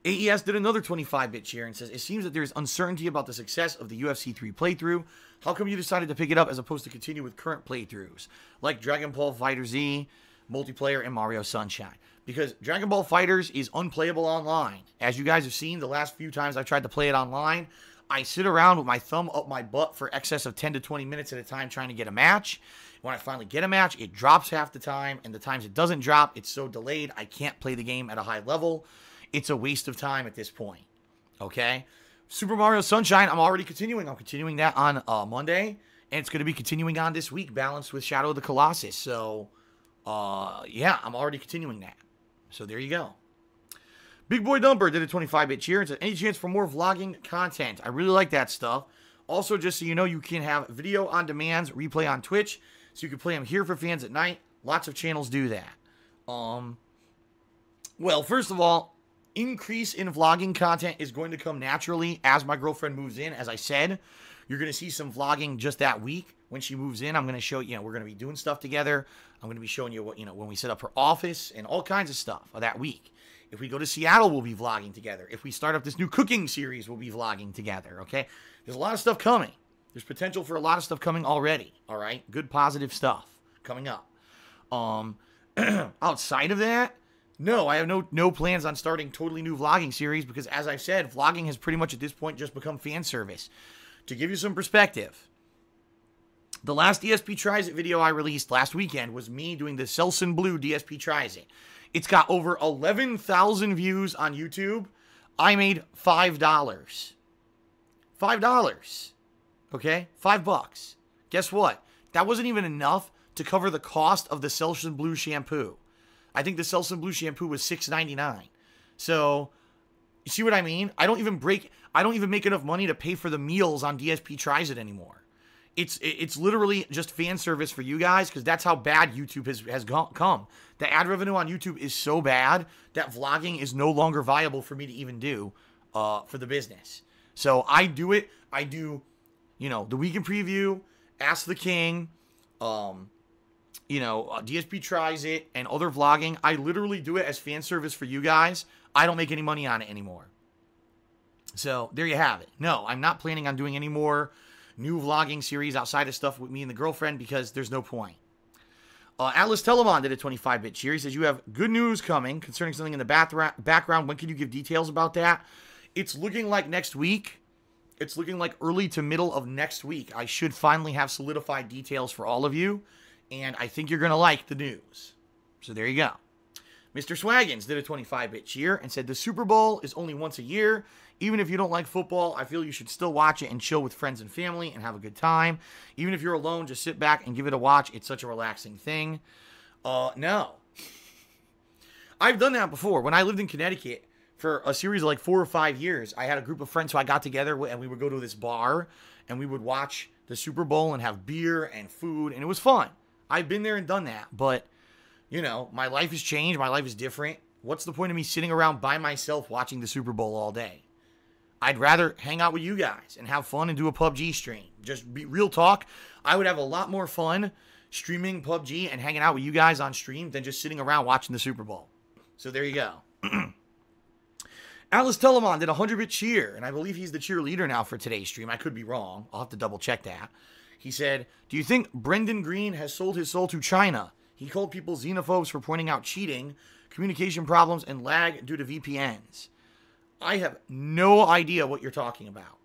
AES did another 25-bit cheer and says, it seems that there is uncertainty about the success of the UFC 3 playthrough. How come you decided to pick it up as opposed to continue with current playthroughs, like Dragon Ball FighterZ, multiplayer, and Mario Sunshine? Because Dragon Ball FighterZ is unplayable online. As you guys have seen, the last few times I've tried to play it online, I sit around with my thumb up my butt for excess of 10 to 20 minutes at a time trying to get a match. When I finally get a match, it drops half the time, and the times it doesn't drop, it's so delayed, I can't play the game at a high level. It's a waste of time at this point, okay? Super Mario Sunshine, I'm already continuing. I'm continuing that on Monday, and it's going to be continuing on this week, balanced with Shadow of the Colossus. So, yeah, I'm already continuing that. So there you go. Big Boy Dumper did a 25-bit cheer and said, any chance for more vlogging content? I really like that stuff. Also, just so you know, you can have video on demands, replay on Twitch, so you can play them here for fans at night. Lots of channels do that. Well, first of all, increase in vlogging content is going to come naturally as my girlfriend moves in. As I said, you're going to see some vlogging just that week. When she moves in, I'm going to show you, we're going to be doing stuff together. I'm going to be showing you what, when we set up her office and all kinds of stuff that week. If we go to Seattle, we'll be vlogging together. If we start up this new cooking series, we'll be vlogging together, okay? There's a lot of stuff coming. There's potential for a lot of stuff coming already, all right? Good, positive stuff coming up. Outside of that, no, I have no plans on starting totally new vlogging series because, as I've said, vlogging has pretty much at this point just become fan service. To give you some perspective, the last DSP Tries It video I released last weekend was me doing the Selsun Blue DSP Tries It. It's got over 11,000 views on YouTube. I made $5. $5. Okay? $5. Guess what? That wasn't even enough to cover the cost of the Selsun Blue shampoo. I think the Selsun Blue shampoo was $6.99. So, you see what I mean? I don't even make enough money to pay for the meals on DSP Tries It anymore. It's literally just fan service for you guys because that's how bad YouTube has come. The ad revenue on YouTube is so bad that vlogging is no longer viable for me to even do for the business. So I do it. I do, the Weekend Preview, Ask the King, DSP Tries It, and other vlogging. I literally do it as fan service for you guys. I don't make any money on it anymore. So there you have it. No, I'm not planning on doing any more new vlogging series outside of stuff with me and the girlfriend because there's no point. Atlas Telemon did a 25-bit cheer. He says, you have good news coming concerning something in the background. When can you give details about that? It's looking like next week. It's looking like early to middle of next week. I should finally have solidified details for all of you, and I think you're going to like the news. So there you go. Mr. Swaggins did a 25-bit cheer and said, the Super Bowl is only once a year. Even if you don't like football, I feel you should still watch it and chill with friends and family and have a good time. Even if you're alone, just sit back and give it a watch. It's such a relaxing thing. No. I've done that before. When I lived in Connecticut for a series of like 4 or 5 years, I had a group of friends who I got together with, and we would go to this bar, and we would watch the Super Bowl and have beer and food, and it was fun. I've been there and done that, but, my life has changed. My life is different. What's the point of me sitting around by myself watching the Super Bowl all day? I'd rather hang out with you guys and have fun and do a PUBG stream. Just be real talk. I would have a lot more fun streaming PUBG and hanging out with you guys on stream than just sitting around watching the Super Bowl. So there you go. Atlas Telemon did a 100-bit cheer, and I believe he's the cheerleader now for today's stream. I could be wrong. I'll have to double check that. He said, do you think Brendan Green has sold his soul to China? He called people xenophobes for pointing out cheating, communication problems, and lag due to VPNs. I have no idea what you're talking about.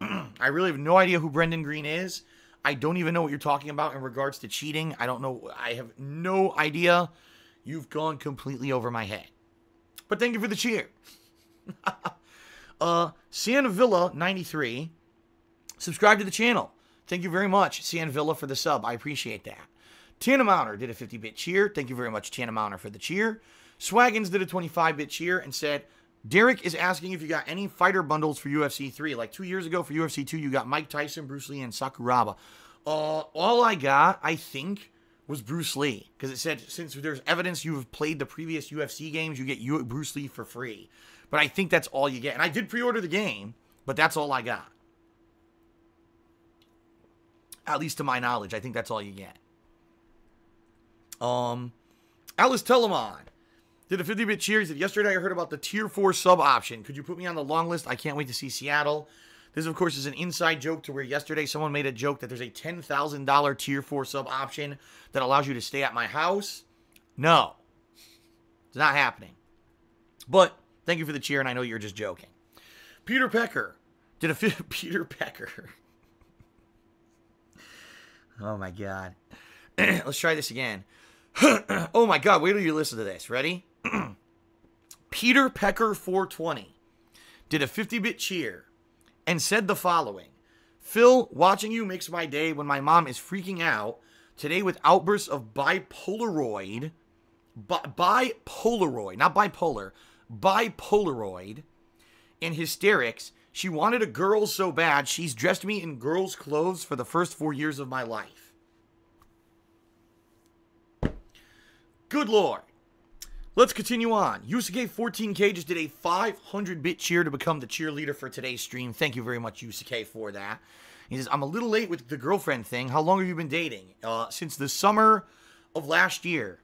I really have no idea who Brendan Green is. I don't even know what you're talking about in regards to cheating. I don't know. I have no idea. You've gone completely over my head. But thank you for the cheer. San Villa 93 subscribe to the channel. Thank you very much, San Villa, for the sub. I appreciate that. Tanamouner did a 50-bit cheer. Thank you very much, Tanamouner, for the cheer. Swaggins did a 25-bit cheer and said, Derek is asking if you got any fighter bundles for UFC 3. Like 2 years ago for UFC 2, you got Mike Tyson, Bruce Lee, and Sakuraba. All I got, I think, was Bruce Lee. Because it said, since there's evidence you have played the previous UFC games, you get Bruce Lee for free. But I think that's all you get. And I did pre-order the game, but that's all I got. At least to my knowledge, I think that's all you get. Alice Telemon did a 50-bit cheer. He said, yesterday I heard about the Tier 4 sub option. Could you put me on the long list? I can't wait to see Seattle. This, of course, is an inside joke to where yesterday someone made a joke that there's a $10,000 Tier 4 sub option that allows you to stay at my house. No. It's not happening. But thank you for the cheer, and I know you're just joking. Peter Pecker did a... Peter Pecker. Oh, my God. Let's try this again. Oh, my God. Wait till you listen to this. Ready? Peter Pecker 420 did a 50-bit cheer and said the following. Phil, watching you makes my day when my mom is freaking out today with outbursts of bipolaroid, not bipolar, bipolaroid and hysterics. She wanted a girl so bad, she's dressed me in girls' clothes for the first 4 years of my life. Good Lord. Let's continue on. Yusuke 14K just did a 500-bit cheer to become the cheerleader for today's stream. Thank you very much, Yusuke, for that. He says, I'm a little late with the girlfriend thing. How long have you been dating? Since the summer of last year.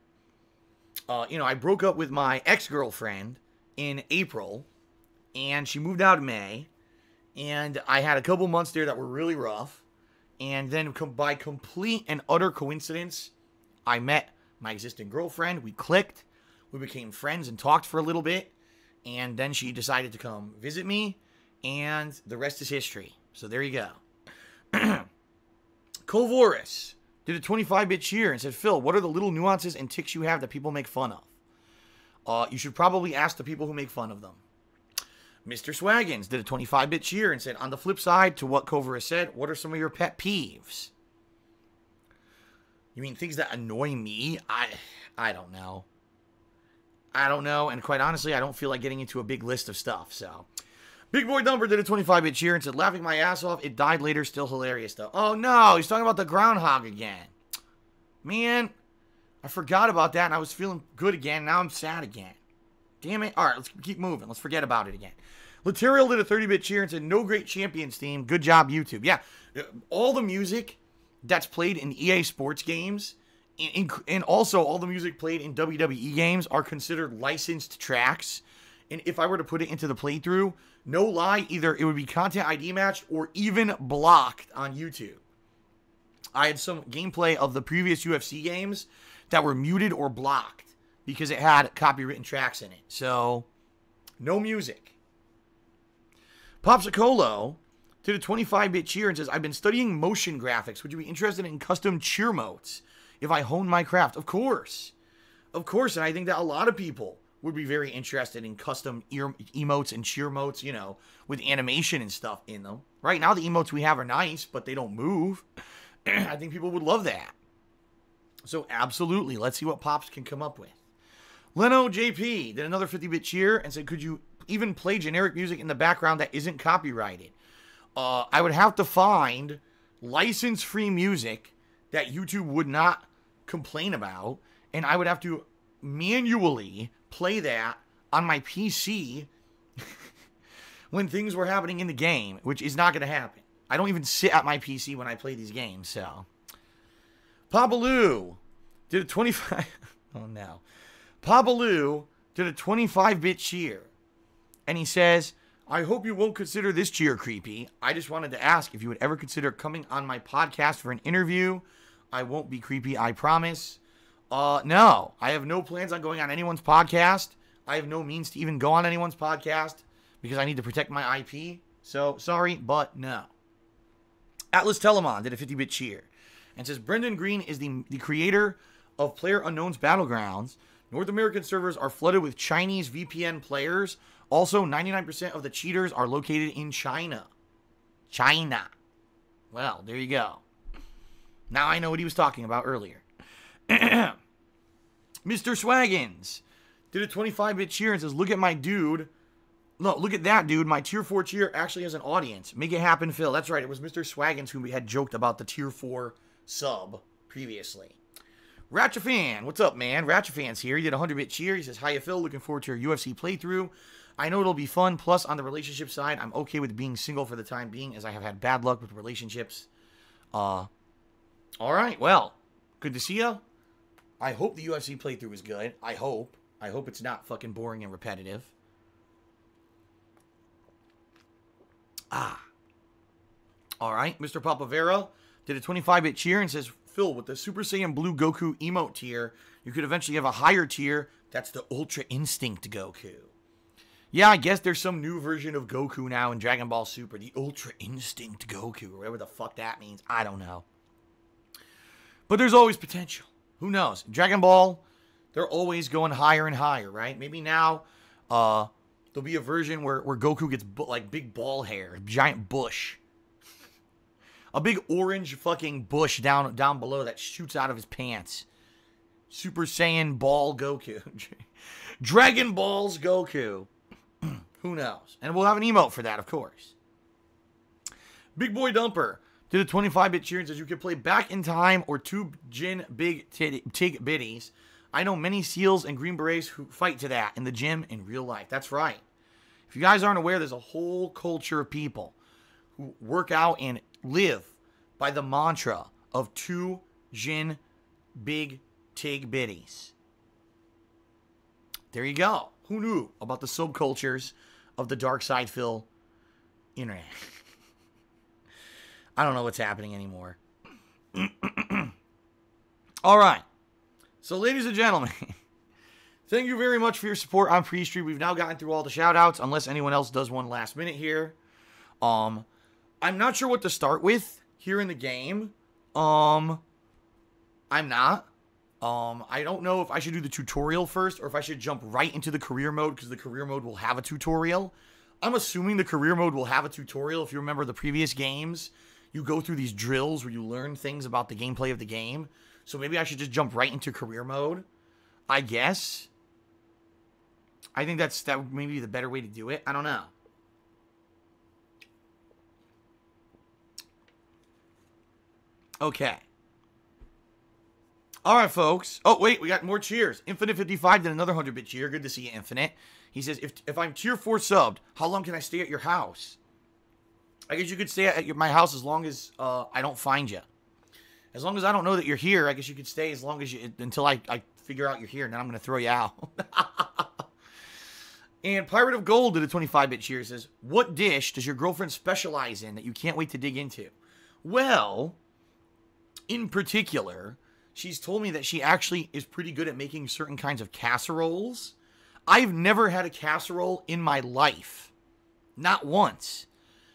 I broke up with my ex-girlfriend in April, and she moved out in May, and I had a couple months there that were really rough, and then by complete and utter coincidence, I met my existing girlfriend. We clicked. We became friends and talked for a little bit, and then she decided to come visit me, and the rest is history. So there you go. Kovoris did a 25-bit cheer and said, Phil, what are the little nuances and tics you have that people make fun of? You should probably ask the people who make fun of them. Mr. Swaggins did a 25-bit cheer and said, on the flip side to what Kovoris said, what are some of your pet peeves? You mean things that annoy me? I don't know. I don't know, and quite honestly, I don't feel like getting into a big list of stuff, so. Big Boy Dumper did a 25-bit cheer and said, laughing my ass off, it died later, still hilarious, though. Oh, no, he's talking about the groundhog again. Man, I forgot about that, and I was feeling good again, now I'm sad again. Damn it. All right, let's keep moving. Let's forget about it again. Laterial did a 30-bit cheer and said, no great champions theme. Good job, YouTube. Yeah, all the music that's played in EA Sports games, and also all the music played in WWE games are considered licensed tracks. And if I were to put it into the playthrough, no lie, either it would be content ID matched or even blocked on YouTube. I had some gameplay of the previous UFC games that were muted or blocked because it had copywritten tracks in it. So, no music. Popsicolo did a 25-bit cheer and says, I've been studying motion graphics. Would you be interested in custom cheer modes if I hone my craft? Of course. Of course, and I think that a lot of people would be very interested in custom emotes and cheer modes, you know, with animation and stuff in them. Right now, the emotes we have are nice, but they don't move. I think people would love that. So, absolutely. Let's see what Pops can come up with. Leno JP did another 50-bit cheer and said, could you even play generic music in the background that isn't copyrighted? I would have to find license-free music that YouTube would not complain about, and I would have to manually play that on my PC when things were happening in the game, which is not going to happen. I don't even sit at my PC when I play these games, so. Papaloo did a 25... Oh, no. Papaloo did a 25-bit cheer, and he says, I hope you won't consider this cheer creepy. I just wanted to ask if you would ever consider coming on my podcast for an interview. I won't be creepy, I promise. No, I have no plans on going on anyone's podcast. I have no means to even go on anyone's podcast because I need to protect my IP. So, sorry, but no. Atlas Telemon did a 50-bit cheer and says, Brendan Green is the creator of PlayerUnknown's Battlegrounds. North American servers are flooded with Chinese VPN players. Also, 99% of the cheaters are located in China. China. Well, there you go. Now I know what he was talking about earlier. Mr. Swaggins did a 25-bit cheer and says, look at my dude. No, look at that, dude. My tier 4 cheer actually has an audience. Make it happen, Phil. That's right. It was Mr. Swaggins who we had joked about the tier 4 sub previously. Ratchafan, what's up, man? Ratchafan's here. He did a 100-bit cheer. He says, hiya, Phil. Looking forward to your UFC playthrough. I know it'll be fun. Plus, on the relationship side, I'm okay with being single for the time being, as I have had bad luck with relationships. All right. Well, good to see you. I hope the UFC playthrough was good. I hope. I hope it's not fucking boring and repetitive. All right. Mr. Papavera did a 25-bit cheer and says, Phil, with the Super Saiyan Blue Goku emote tier, you could eventually have a higher tier. That's the Ultra Instinct Goku. Yeah, I guess there's some new version of Goku now in Dragon Ball Super. The Ultra Instinct Goku, or whatever the fuck that means. I don't know. But there's always potential. Who knows? Dragon Ball, they're always going higher and higher, right? Maybe now there'll be a version where Goku gets like big ball hair, giant bush. A big orange fucking bush down below that shoots out of his pants. Super Saiyan Ball Goku. Dragon Balls Goku. Who knows? And we'll have an emote for that, of course. Big Boy Dumper did a 25-bit cheer and says you can play Back in Time or 2 Jin Big Tig Biddies. I know many SEALs and Green Berets who fight to that in the gym in real life. That's right. If you guys aren't aware, there's a whole culture of people who work out and live by the mantra of 2 Jin Big Tig Biddies. There you go. Who knew about the subcultures of the Dark Side Phil internet? I don't know what's happening anymore. All right. So, ladies and gentlemen, thank you very much for your support on pre-stream. We've now gotten through all the shout-outs, unless anyone else does one last minute here. I'm not sure what to start with here in the game. I'm not. I don't know if I should do the tutorial first or if I should jump right into the career mode because the career mode will have a tutorial. I'm assuming the career mode will have a tutorial. If you remember the previous games, you go through these drills where you learn things about the gameplay of the game. So maybe I should just jump right into career mode, I guess. I think that would maybe be the better way to do it. I don't know. Okay. All right, folks. Oh, wait, we got more cheers. Infinite55 did another 100-bit cheer. Good to see you, Infinite. He says, if I'm tier 4 subbed, how long can I stay at your house? I guess you could stay at my house as long as I don't find you. As long as I don't know that you're here, I guess you could stay as long as until I figure out you're here, and then I'm going to throw you out. And Pirate of Gold did a 25-bit cheer. Says, what dish does your girlfriend specialize in that you can't wait to dig into? Well, in particular, she's told me that she actually is pretty good at making certain kinds of casseroles. I've never had a casserole in my life. Not once.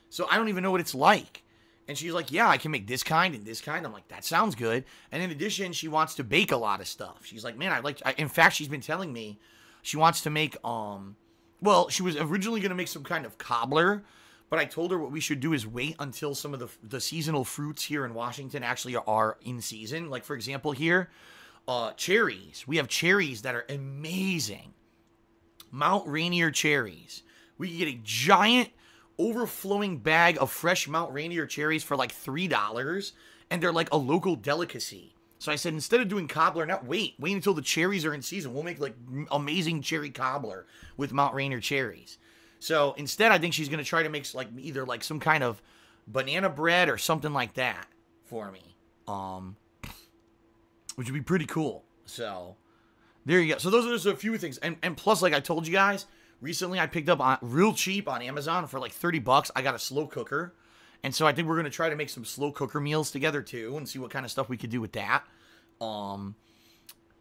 So I don't even know what it's like. And she's like, yeah, I can make this kind and this kind. I'm like, that sounds good. And in addition, she wants to bake a lot of stuff. She's like, man, in fact, she's been telling me she wants to make, well, she was originally going to make some kind of cobbler. But I told her what we should do is wait until some of the seasonal fruits here in Washington actually are in season. Like, for example, here, cherries. We have cherries that are amazing. Mount Rainier cherries. We can get a giant overflowing bag of fresh Mount Rainier cherries for like $3. And they're like a local delicacy. So I said, instead of doing cobbler, wait until the cherries are in season. We'll make like amazing cherry cobbler with Mount Rainier cherries. So instead, I think she's going to try to make like either like some kind of banana bread or something like that for me. Which would be pretty cool. So there you go. So those are just a few things. And plus, like I told you guys, recently I picked up real cheap on Amazon for like $30. I got a slow cooker. And so I think we're going to try to make some slow cooker meals together too and see what kind of stuff we could do with that.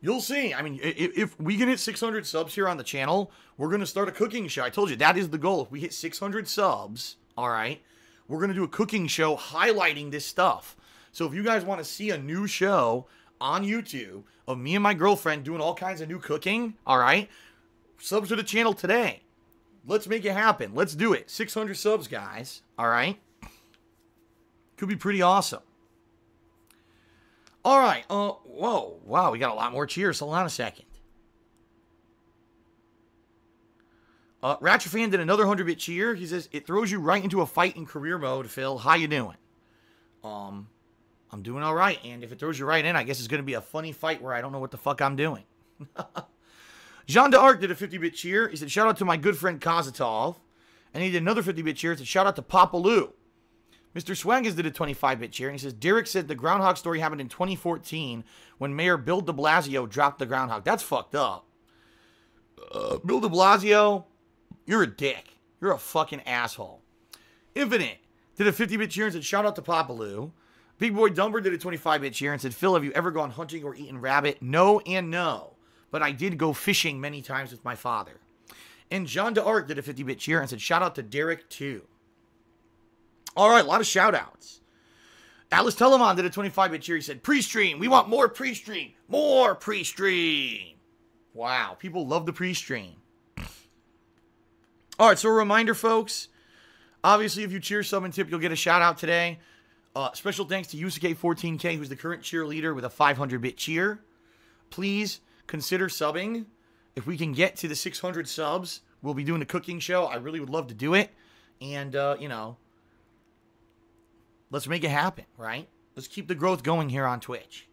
You'll see. I mean, if we can hit 600 subs here on the channel, we're going to start a cooking show. I told you, that is the goal. If we hit 600 subs, all right, we're going to do a cooking show highlighting this stuff. So if you guys want to see a new show on YouTube of me and my girlfriend doing all kinds of new cooking, all right, sub to the channel today. Let's make it happen. Let's do it. 600 subs, guys. All right. Could be pretty awesome. All right. Whoa. Wow, we got a lot more cheers. Hold on a second. Ratchet Fan did another 100-bit cheer. He says, it throws you right into a fight in career mode, Phil. How you doing? I'm doing all right. And if it throws you right in, I guess it's going to be a funny fight where I don't know what the fuck I'm doing. Jean d'Arc did a 50-bit cheer. He said, shout out to my good friend Kazatov. And he did another 50-bit cheer. He said, shout out to Papa Lou. Mr. Swaggins did a 25-bit cheer. And he says, Derek said the groundhog story happened in 2014 when Mayor Bill de Blasio dropped the groundhog. That's fucked up. Bill de Blasio, you're a dick. You're a fucking asshole. Infinite did a 50-bit cheer and said, shout out to Papa Lou. Big Boy Dumper did a 25-bit cheer and said, Phil, have you ever gone hunting or eaten rabbit? No and no. But I did go fishing many times with my father. And Jean d'Arc did a 50-bit cheer and said, shout out to Derek too. All right, a lot of shout-outs. Atlas Telemon did a 25-bit cheer. He said, pre-stream. We want more pre-stream. More pre-stream. Wow, people love the pre-stream. All right, so a reminder, folks. Obviously, if you cheer, sub, and tip, you'll get a shout-out today. Special thanks to Yusuke14K, who's the current cheerleader with a 500-bit cheer. Please consider subbing. If we can get to the 600 subs, we'll be doing a cooking show. I really would love to do it. And, you know, let's make it happen, right? Let's keep the growth going here on Twitch.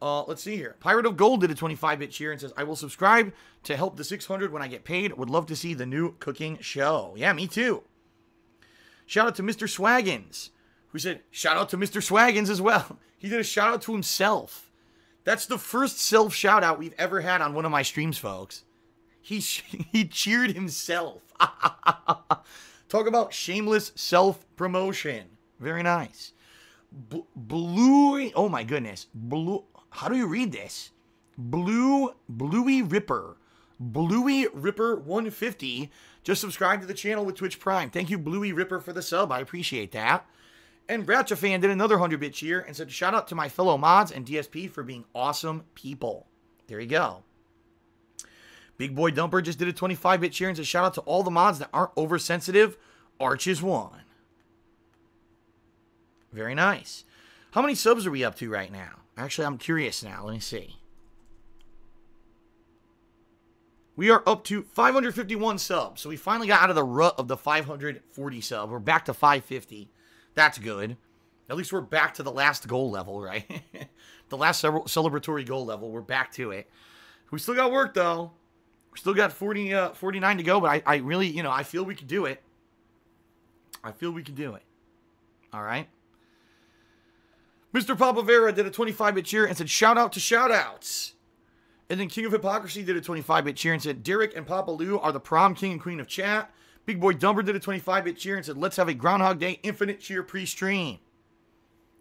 Let's see here. Pirate of Gold did a 25-bit cheer and says, I will subscribe to help the 600 when I get paid. Would love to see the new cooking show. Yeah, me too. Shout out to Mr. Swaggins, who said, shout out to Mr. Swaggins as well. He did a shout out to himself. That's the first self shout out we've ever had on one of my streams, folks. He cheered himself. Talk about shameless self-promotion. Very nice. Bluey, oh my goodness. How do you read this? Bluey Ripper 150 just subscribed to the channel with Twitch Prime. Thank you, Bluey Ripper, for the sub. I appreciate that. And Ratcha Fan did another 100-bit cheer and said, shout out to my fellow mods and DSP for being awesome people. There you go. Big Boy Dumper just did a 25-bit cheer and said, shout out to all the mods that aren't oversensitive. Arch is one. Very nice. How many subs are we up to right now? Actually, I'm curious now. Let me see. We are up to 551 subs. So we finally got out of the rut of the 540 sub. We're back to 550. That's good. At least we're back to the last goal level, right? The last celebratory goal level. We're back to it. We still got work, though. We still got 49 to go, but I really, you know, I feel we could do it. I feel we could do it. All right. Mr. Papavera did a 25-bit cheer and said, shout out to shoutouts. And then King of Hypocrisy did a 25-bit cheer and said, Derek and Papa Lou are the prom king and queen of chat. Big Boy Dumper did a 25-bit cheer and said, let's have a Groundhog Day infinite cheer pre-stream.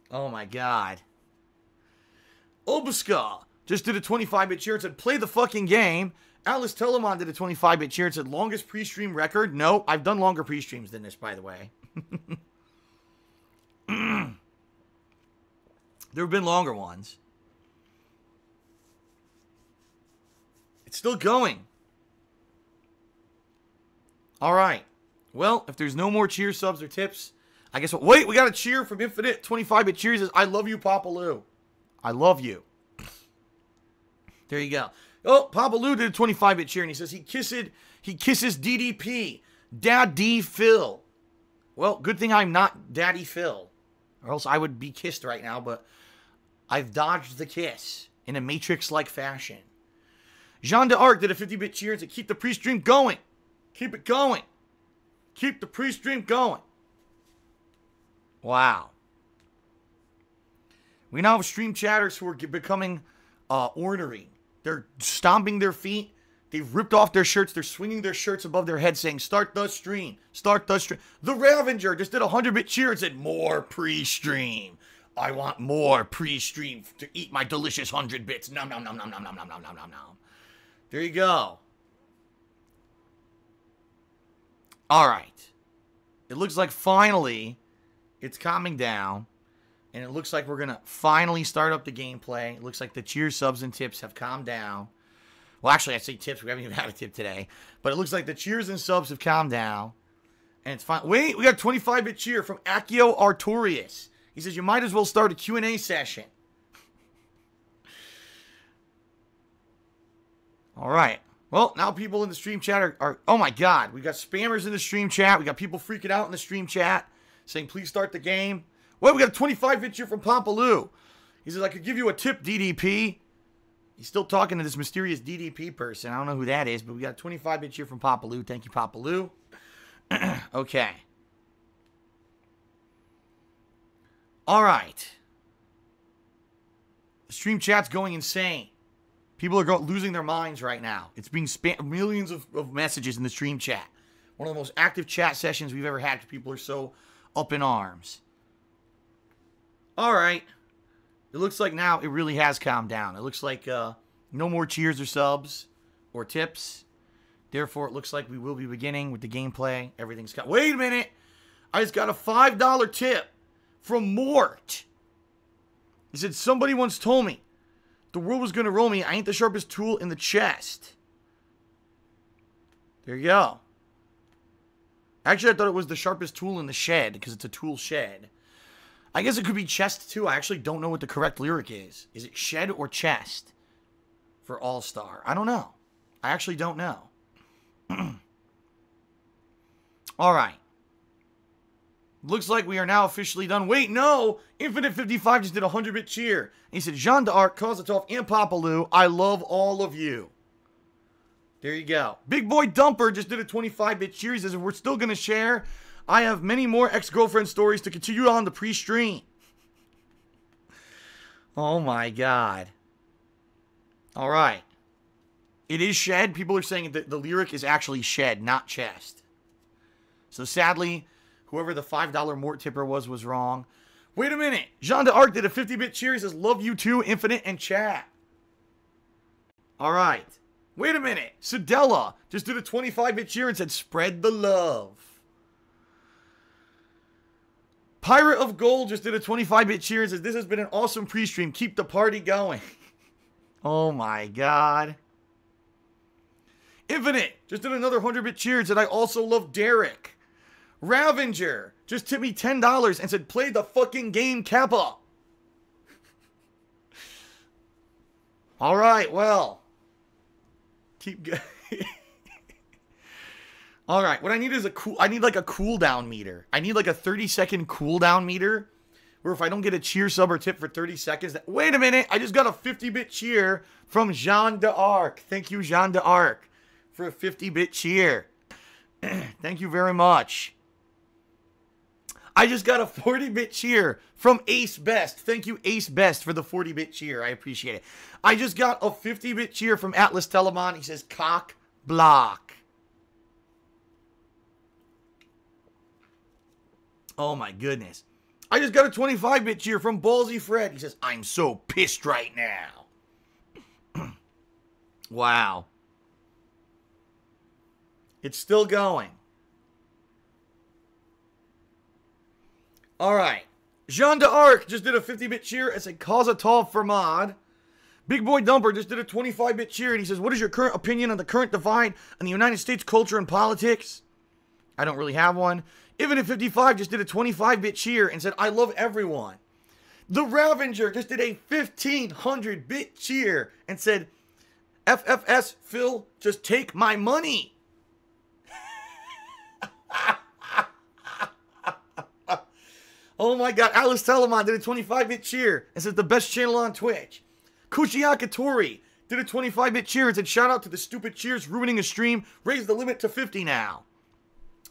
Oh my God. Obuska just did a 25-bit cheer and said, play the fucking game. Atlas Telemon did a 25-bit cheer and said, longest pre-stream record. No, I've done longer pre-streams than this, by the way. There have been longer ones. It's still going. All right. Well, if there's no more cheer subs or tips, I guess... Wait, we got a cheer from Infinite. 25-bit cheer. He says, I love you, Papa Lou. I love you. There you go. Oh, Papa Lou did a 25-bit cheer, and he says he kisses DDP. Daddy Phil. Well, good thing I'm not Daddy Phil. Or else I would be kissed right now, but I've dodged the kiss in a Matrix-like fashion. Jean d'Arc did a 50-bit cheer and said, keep the pre-stream going. Keep it going. Keep the pre-stream going. Wow. We now have stream chatters who are becoming ornery. They're stomping their feet. They've ripped off their shirts. They're swinging their shirts above their head saying, start the stream. Start the stream. The Ravenger just did a 100-bit cheer and said, more pre-stream. I want more pre-stream to eat my delicious 100 bits. Nom, nom, nom, nom, nom, nom, nom, nom, nom, nom, nom. There you go. All right. It looks like finally it's calming down. And it looks like we're going to finally start up the gameplay. It looks like the cheer subs and tips have calmed down. Well, actually, I say tips. We haven't even had a tip today. But it looks like the cheers and subs have calmed down. And it's fine. Wait, we got a 25-bit cheer from Accio Artorius. He says, you might as well start a Q&A session. All right. Well, now people in the stream chat are oh my God. We got spammers in the stream chat. We got people freaking out in the stream chat saying, please start the game. Well, we got a 25-bit cheer from Pompaloo. He says, I could give you a tip, DDP. He's still talking to this mysterious DDP person. I don't know who that is, but we got a 25-bit cheer from Pompaloo. Thank you, Pompaloo. Okay. All right. The stream chat's going insane. People are losing their minds right now. It's being spammed. Millions of messages in the stream chat. One of the most active chat sessions we've ever had. People are so up in arms. All right. It looks like now it really has calmed down. It looks like no more cheers or subs or tips. Therefore, it looks like we will be beginning with the gameplay. Everything's got... Wait a minute. I just got a $5 tip from Mort. He said, somebody once told me the world was going to roll me. I ain't the sharpest tool in the chest. There you go. Actually, I thought it was the sharpest tool in the shed because it's a tool shed. I guess it could be chest too. I actually don't know what the correct lyric is. Is it shed or chest for All-Star? I don't know. I actually don't know. All right. Looks like we are now officially done. Wait, no! Infinite 55 just did a 100-bit cheer. And he said, Jean d'Arc, Kozatov, and Pompaloo, I love all of you. There you go. Big Boy Dumper just did a 25-bit cheer. He says, we're still going to share. I have many more ex-girlfriend stories to continue on the pre-stream. Oh my God. All right. It is shed. People are saying that the lyric is actually shed, not chest. So sadly, whoever the $5 Mort tipper was wrong. Wait a minute. Jean d'Arc did a 50-bit cheer. He says, love you too, Infinite and chat. All right. Wait a minute. Sedella just did a 25-bit cheer and said, spread the love. Pirate of Gold just did a 25-bit cheer and says, this has been an awesome pre-stream. Keep the party going. Oh my God. Infinite just did another 100-bit cheer and said, I also love Derek. Ravenger just tipped me $10 and said, play the fucking game, Kappa. All right, well. Keep going. All right, what I need is I need like a cooldown meter. I need like a 30-second cooldown meter where if I don't get a cheer, sub, or tip for 30 seconds... Wait a minute, I just got a 50-bit cheer from Jean d'Arc. Thank you, Jean d'Arc, for a 50-bit cheer. Thank you very much. I just got a 40-bit cheer from Ace Best. Thank you, Ace Best, for the 40-bit cheer. I appreciate it. I just got a 50-bit cheer from Atlas Telemon. He says, cock block. Oh my goodness. I just got a 25-bit cheer from Ballsy Fred. He says, I'm so pissed right now. Wow. It's still going. All right. Jean d'Arc just did a 50-bit cheer and said, Kozatov for mod. Big Boy Dumper just did a 25-bit cheer and he says, what is your current opinion on the current divide in the United States culture and politics? I don't really have one. Infinite 55 just did a 25-bit cheer and said, I love everyone. The Ravenger just did a 1,500-bit cheer and said, FFS, Phil, just take my money. Oh my God, Alice Telemon did a 25-bit cheer and said, the best channel on Twitch. Kushiaka Tori did a 25-bit cheer and said, shout out to the stupid cheers ruining a stream. Raise the limit to 50 now.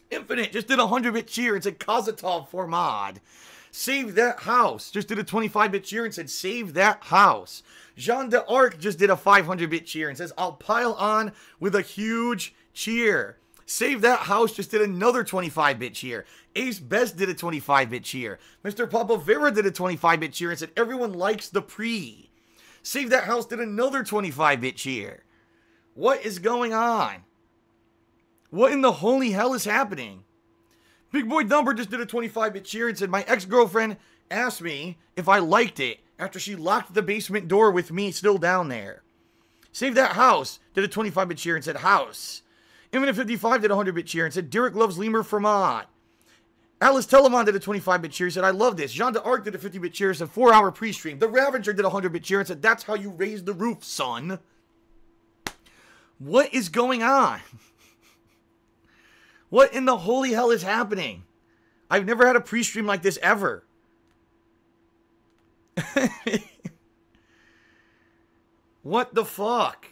Infinite just did a 100-bit cheer and said, Kozatov for mod. Save That House just did a 25-bit cheer and said, save that house. Jean d'Arc just did a 500-bit cheer and says, I'll pile on with a huge cheer. Save That House just did another 25-bit cheer. Ace Best did a 25-bit cheer. Mr. Papa Vera did a 25-bit cheer and said, everyone likes the pre. Save That House did another 25-bit cheer. What is going on? What in the holy hell is happening? Big Boy Dumper just did a 25-bit cheer and said, my ex-girlfriend asked me if I liked it after she locked the basement door with me still down there. Save That House did a 25-bit cheer and said, house. Infinite 55 did a 100-bit cheer and said, Derek loves Lemur for mod. Alice Telemon did a 25-bit cheer. He said, I love this. Jean d'Arc did a 50-bit cheer. He said, 4-hour pre-stream. The Ravager did a 100-bit cheer and said, that's how you raise the roof, son. What is going on? What in the holy hell is happening? I've never had a pre-stream like this ever. What the fuck?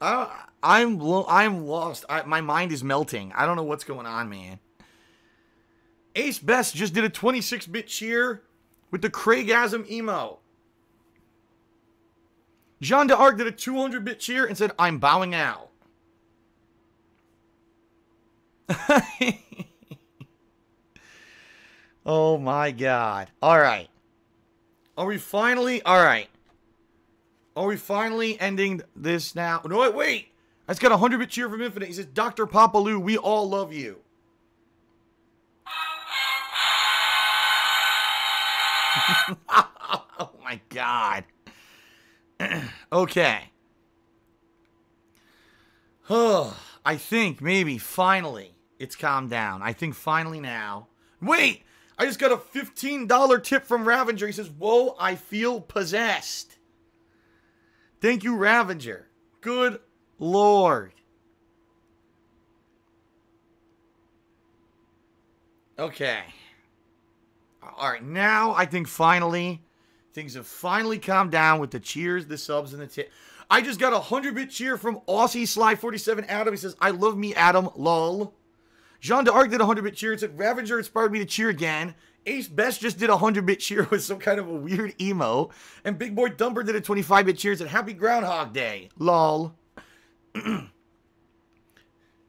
I'm lost. My mind is melting. I don't know what's going on, man. Ace Best just did a 26-bit cheer with the Craigasm emo. Jean d'Arc did a 200-bit cheer and said, I'm bowing out. Oh my god. Alright. Are we finally... Alright. Are we finally ending this now? No, wait! I just got a 100-bit cheer from Infinite. He says, Dr. Papaloo, we all love you. Oh my god. Okay. I think maybe finally it's calmed down. I think finally now. Wait! I just got a $15 tip from Ravager. He says, whoa, I feel possessed. Thank you, Ravager. Good Lord. Okay. Alright, now I think finally things have finally calmed down with the cheers, the subs, and the tip. I just got a 100-bit cheer from Aussie Sly 47 Adam. He says, I love me, Adam, lol. Jean d'Arc did a 100-bit cheer and said, Ravager inspired me to cheer again. Ace Best just did a 100-bit cheer with some kind of a weird emo. And Big Boy Dumper did a 25-bit cheer and said, Happy Groundhog Day, lol.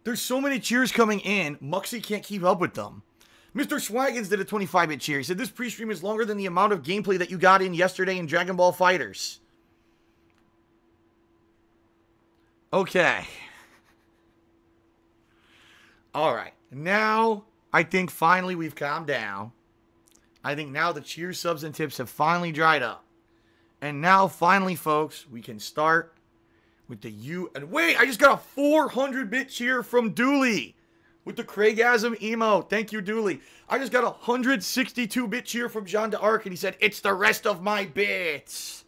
There's so many cheers coming in, Muxie can't keep up with them. Mr. Swaggins did a 25-bit cheer. He said, this pre-stream is longer than the amount of gameplay that you got in yesterday in Dragon Ball FighterZ. Okay. Alright. Now, I think finally we've calmed down. I think now the cheer, subs, and tips have finally dried up. And now, finally, folks, we can start with the And wait, I just got a 400-bit cheer from Dooley with the Craigasm emo. Thank you, Dooley. I just got a 162-bit cheer from Jean d'Arc, and he said, it's the rest of my bits.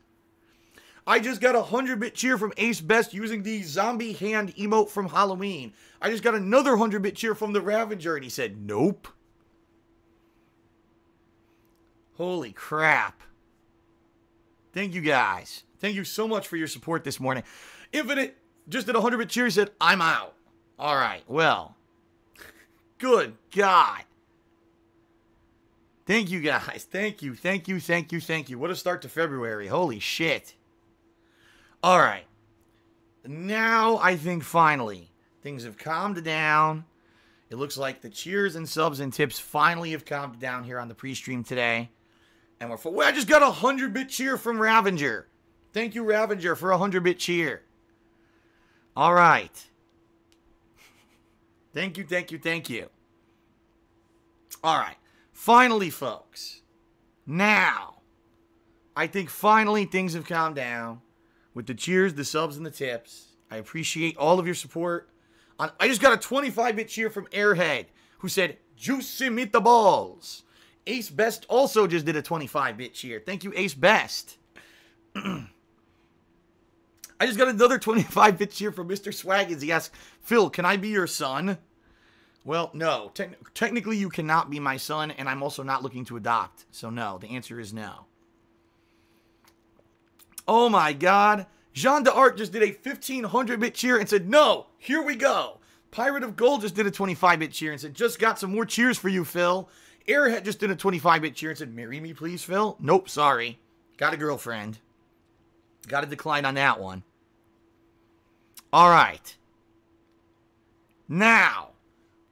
I just got a 100-bit cheer from Ace Best using the zombie hand emote from Halloween. I just got another 100-bit cheer from the Ravager, and he said, nope. Holy crap. Thank you, guys. Thank you so much for your support this morning. Infinite just did a 100-bit cheer. He said, I'm out. All right, well. Good God. Thank you, guys. Thank you, thank you, thank you, thank you. What a start to February. Holy shit. All right. Now, I think finally, things have calmed down. It looks like the cheers and subs and tips finally have calmed down here on the pre-stream today. And we're full. Well, I just got a 100-bit cheer from Ravager. Thank you, Ravager, for a 100-bit cheer. All right. Thank you, thank you, thank you. All right. Finally, folks. Now, I think finally things have calmed down with the cheers, the subs, and the tips. I appreciate all of your support. I just got a 25-bit cheer from Airhead, who said, Juicy meatballs. Ace Best also just did a 25-bit cheer. Thank you, Ace Best. I just got another 25-bit cheer from Mr. Swaggins. He asked, Phil, can I be your son? Well, no. Technically, you cannot be my son, and I'm also not looking to adopt. So, no. The answer is no. Oh, my God. Jean d'Arc just did a 1,500-bit cheer and said, no, here we go. Pirate of Gold just did a 25-bit cheer and said, just got some more cheers for you, Phil. Airhead just did a 25-bit cheer and said, marry me, please, Phil. Nope, sorry. Got a girlfriend. Got to decline on that one. All right. Now,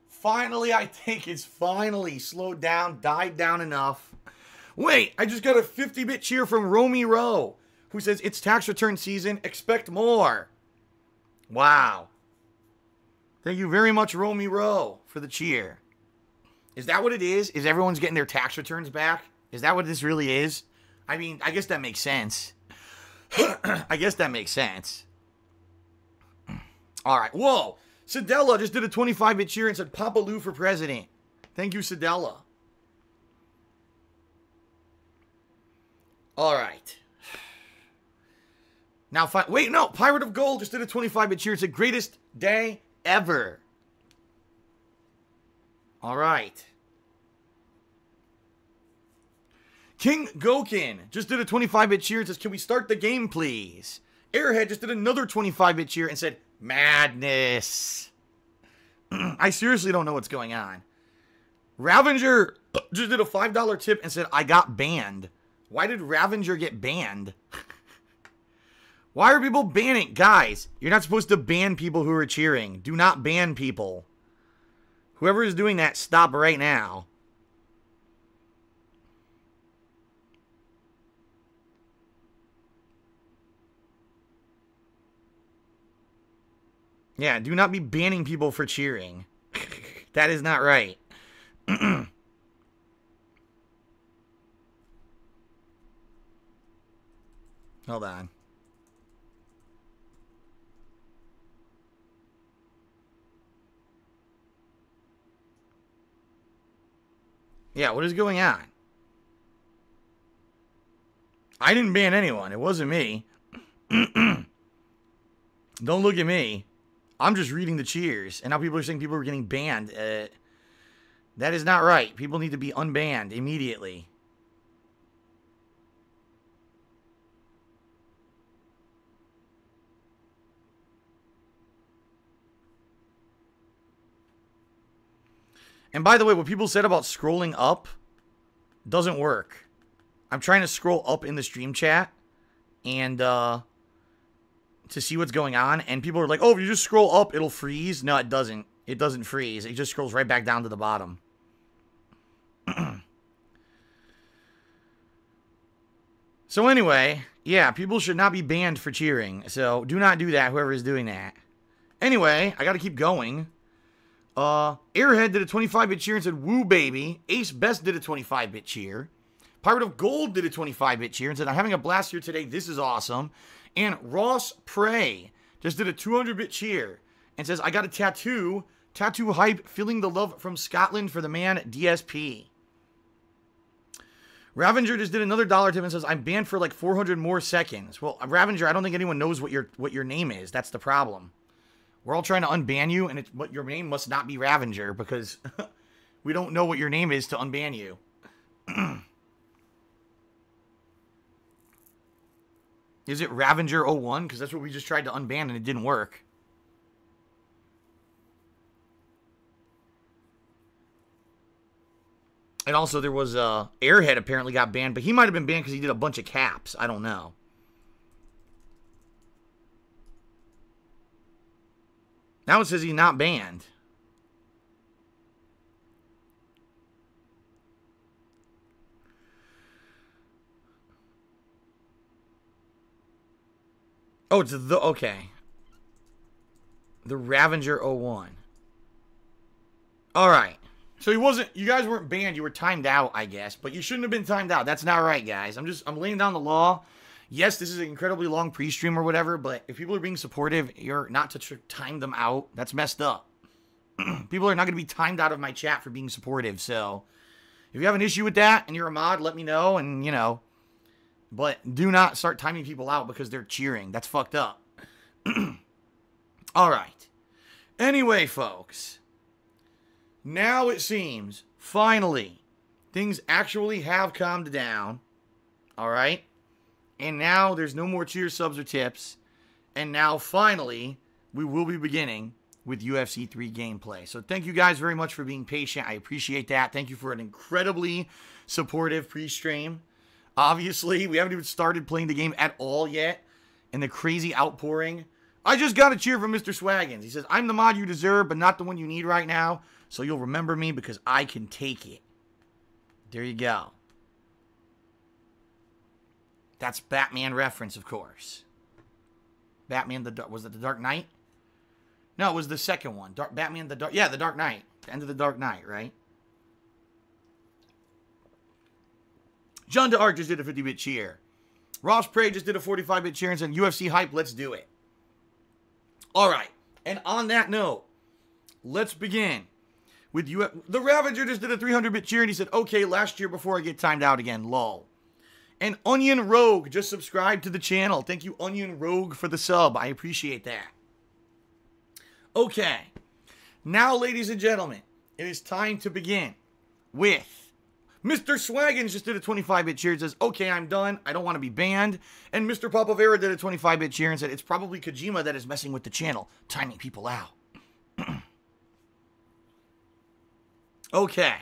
finally, I think it's finally slowed down, died down enough. Wait, I just got a 50-bit cheer from Romy Rowe, who says, it's tax return season, expect more. Wow. Thank you very much, Romy Rowe, for the cheer. Is that what it is? Is everyone's getting their tax returns back? Is that what this really is? I mean, I guess that makes sense. I guess that makes sense. All right. Whoa. Sedella just did a 25-bit cheer and said, Papa Lou for president. Thank you, Sedella. All right. Now, wait, no. Pirate of Gold just did a 25-bit cheer and said, greatest day ever. All right. King Gokin just did a 25-bit cheer and says, can we start the game, please? Airhead just did another 25-bit cheer and said, madness. I seriously don't know what's going on. Ravenger just did a $5 tip and said, I got banned. Why did Ravenger get banned? Why are people banning? Guys, you're not supposed to ban people who are cheering. Do not ban people. Whoever is doing that, stop right now. Yeah, do not be banning people for cheering. That is not right. Hold on. Yeah, what is going on? I didn't ban anyone. It wasn't me. Don't look at me. I'm just reading the cheers. And now people are saying people are getting banned. That is not right. People need to be unbanned immediately. And by the way, what people said about scrolling up doesn't work. I'm trying to scroll up in the stream chat and to see what's going on. And people are like, oh, if you just scroll up, it'll freeze. No, it doesn't. It doesn't freeze. It just scrolls right back down to the bottom. So anyway, yeah, people should not be banned for cheering. So do not do that, whoever is doing that. Anyway, I got to keep going. Airhead did a 25-bit cheer and said, woo, baby. Ace Best did a 25-bit cheer. Pirate of Gold did a 25-bit cheer and said, I'm having a blast here today. This is awesome. And Ross Prey just did a 200-bit cheer and says, I got a tattoo. Tattoo hype, feeling the love from Scotland for the man DSP. Ravenger just did another $1 tip and says, I'm banned for like 400 more seconds. Well, Ravenger, I don't think anyone knows what your name is. That's the problem. We're all trying to unban you, and but your name must not be Ravenger because we don't know what your name is to unban you. Is it Ravenger01? Because that's what we just tried to unban and it didn't work. And also there was Airhead apparently got banned, but he might have been banned because he did a bunch of caps. I don't know. Now it says he's not banned. Oh, it's the, okay. The Ravenger 01. Alright. So he wasn't, you guys weren't banned, you were timed out, I guess. But you shouldn't have been timed out. That's not right, guys. I'm laying down the law. Yes, this is an incredibly long pre-stream or whatever, but if people are being supportive, you're not to time them out. That's messed up. People are not going to be timed out of my chat for being supportive, so if you have an issue with that and you're a mod, let me know, and, you know, but do not start timing people out because they're cheering. That's fucked up. All right. Anyway, folks, now it seems, finally, things actually have calmed down. All right? And now there's no more cheer subs or tips. And now, finally, we will be beginning with UFC 3 gameplay. So thank you guys very much for being patient. I appreciate that. Thank you for an incredibly supportive pre-stream. Obviously, we haven't even started playing the game at all yet. And the crazy outpouring. I just got a cheer from Mr. Swaggins. He says, I'm the mod you deserve, but not the one you need right now. So you'll remember me because I can take it. There you go. That's Batman reference, of course. Batman was it the Dark Knight? No, it was the second one. Batman the Dark... Yeah, the Dark Knight. The end of the Dark Knight, right? John DeArt just did a 50-bit cheer. Ross Prey just did a 45-bit cheer and said, UFC hype, let's do it. All right. And on that note, let's begin with you. The Ravager just did a 300-bit cheer, and he said, okay, last year before I get timed out again, lol. And Onion Rogue just subscribed to the channel. Thank you, Onion Rogue, for the sub. I appreciate that. Okay. Now, ladies and gentlemen, it is time to begin with Mr. Swaggins just did a 25-bit cheer and says, okay, I'm done. I don't want to be banned. And Mr. Papavera did a 25-bit cheer and said, it's probably Kojima that is messing with the channel, timing people out. Okay.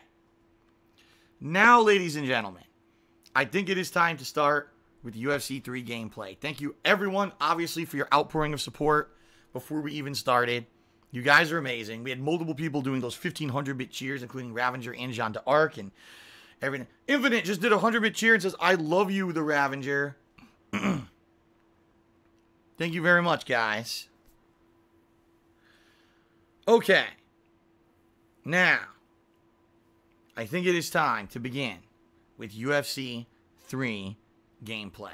Now, ladies and gentlemen, I think it is time to start with UFC 3 gameplay. Thank you, everyone, obviously, for your outpouring of support before we even started. You guys are amazing. We had multiple people doing those 1,500-bit cheers, including Ravager and Jean d'Arc and everything. Infinite just did a 100-bit cheer and says, I love you, the Ravager. Thank you very much, guys. Okay. Now, I think it is time to begin with UFC 3 gameplay.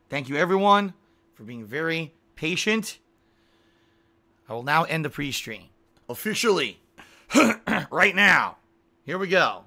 Thank you, everyone, for being very patient. I will now end the pre-stream officially right now. Here we go.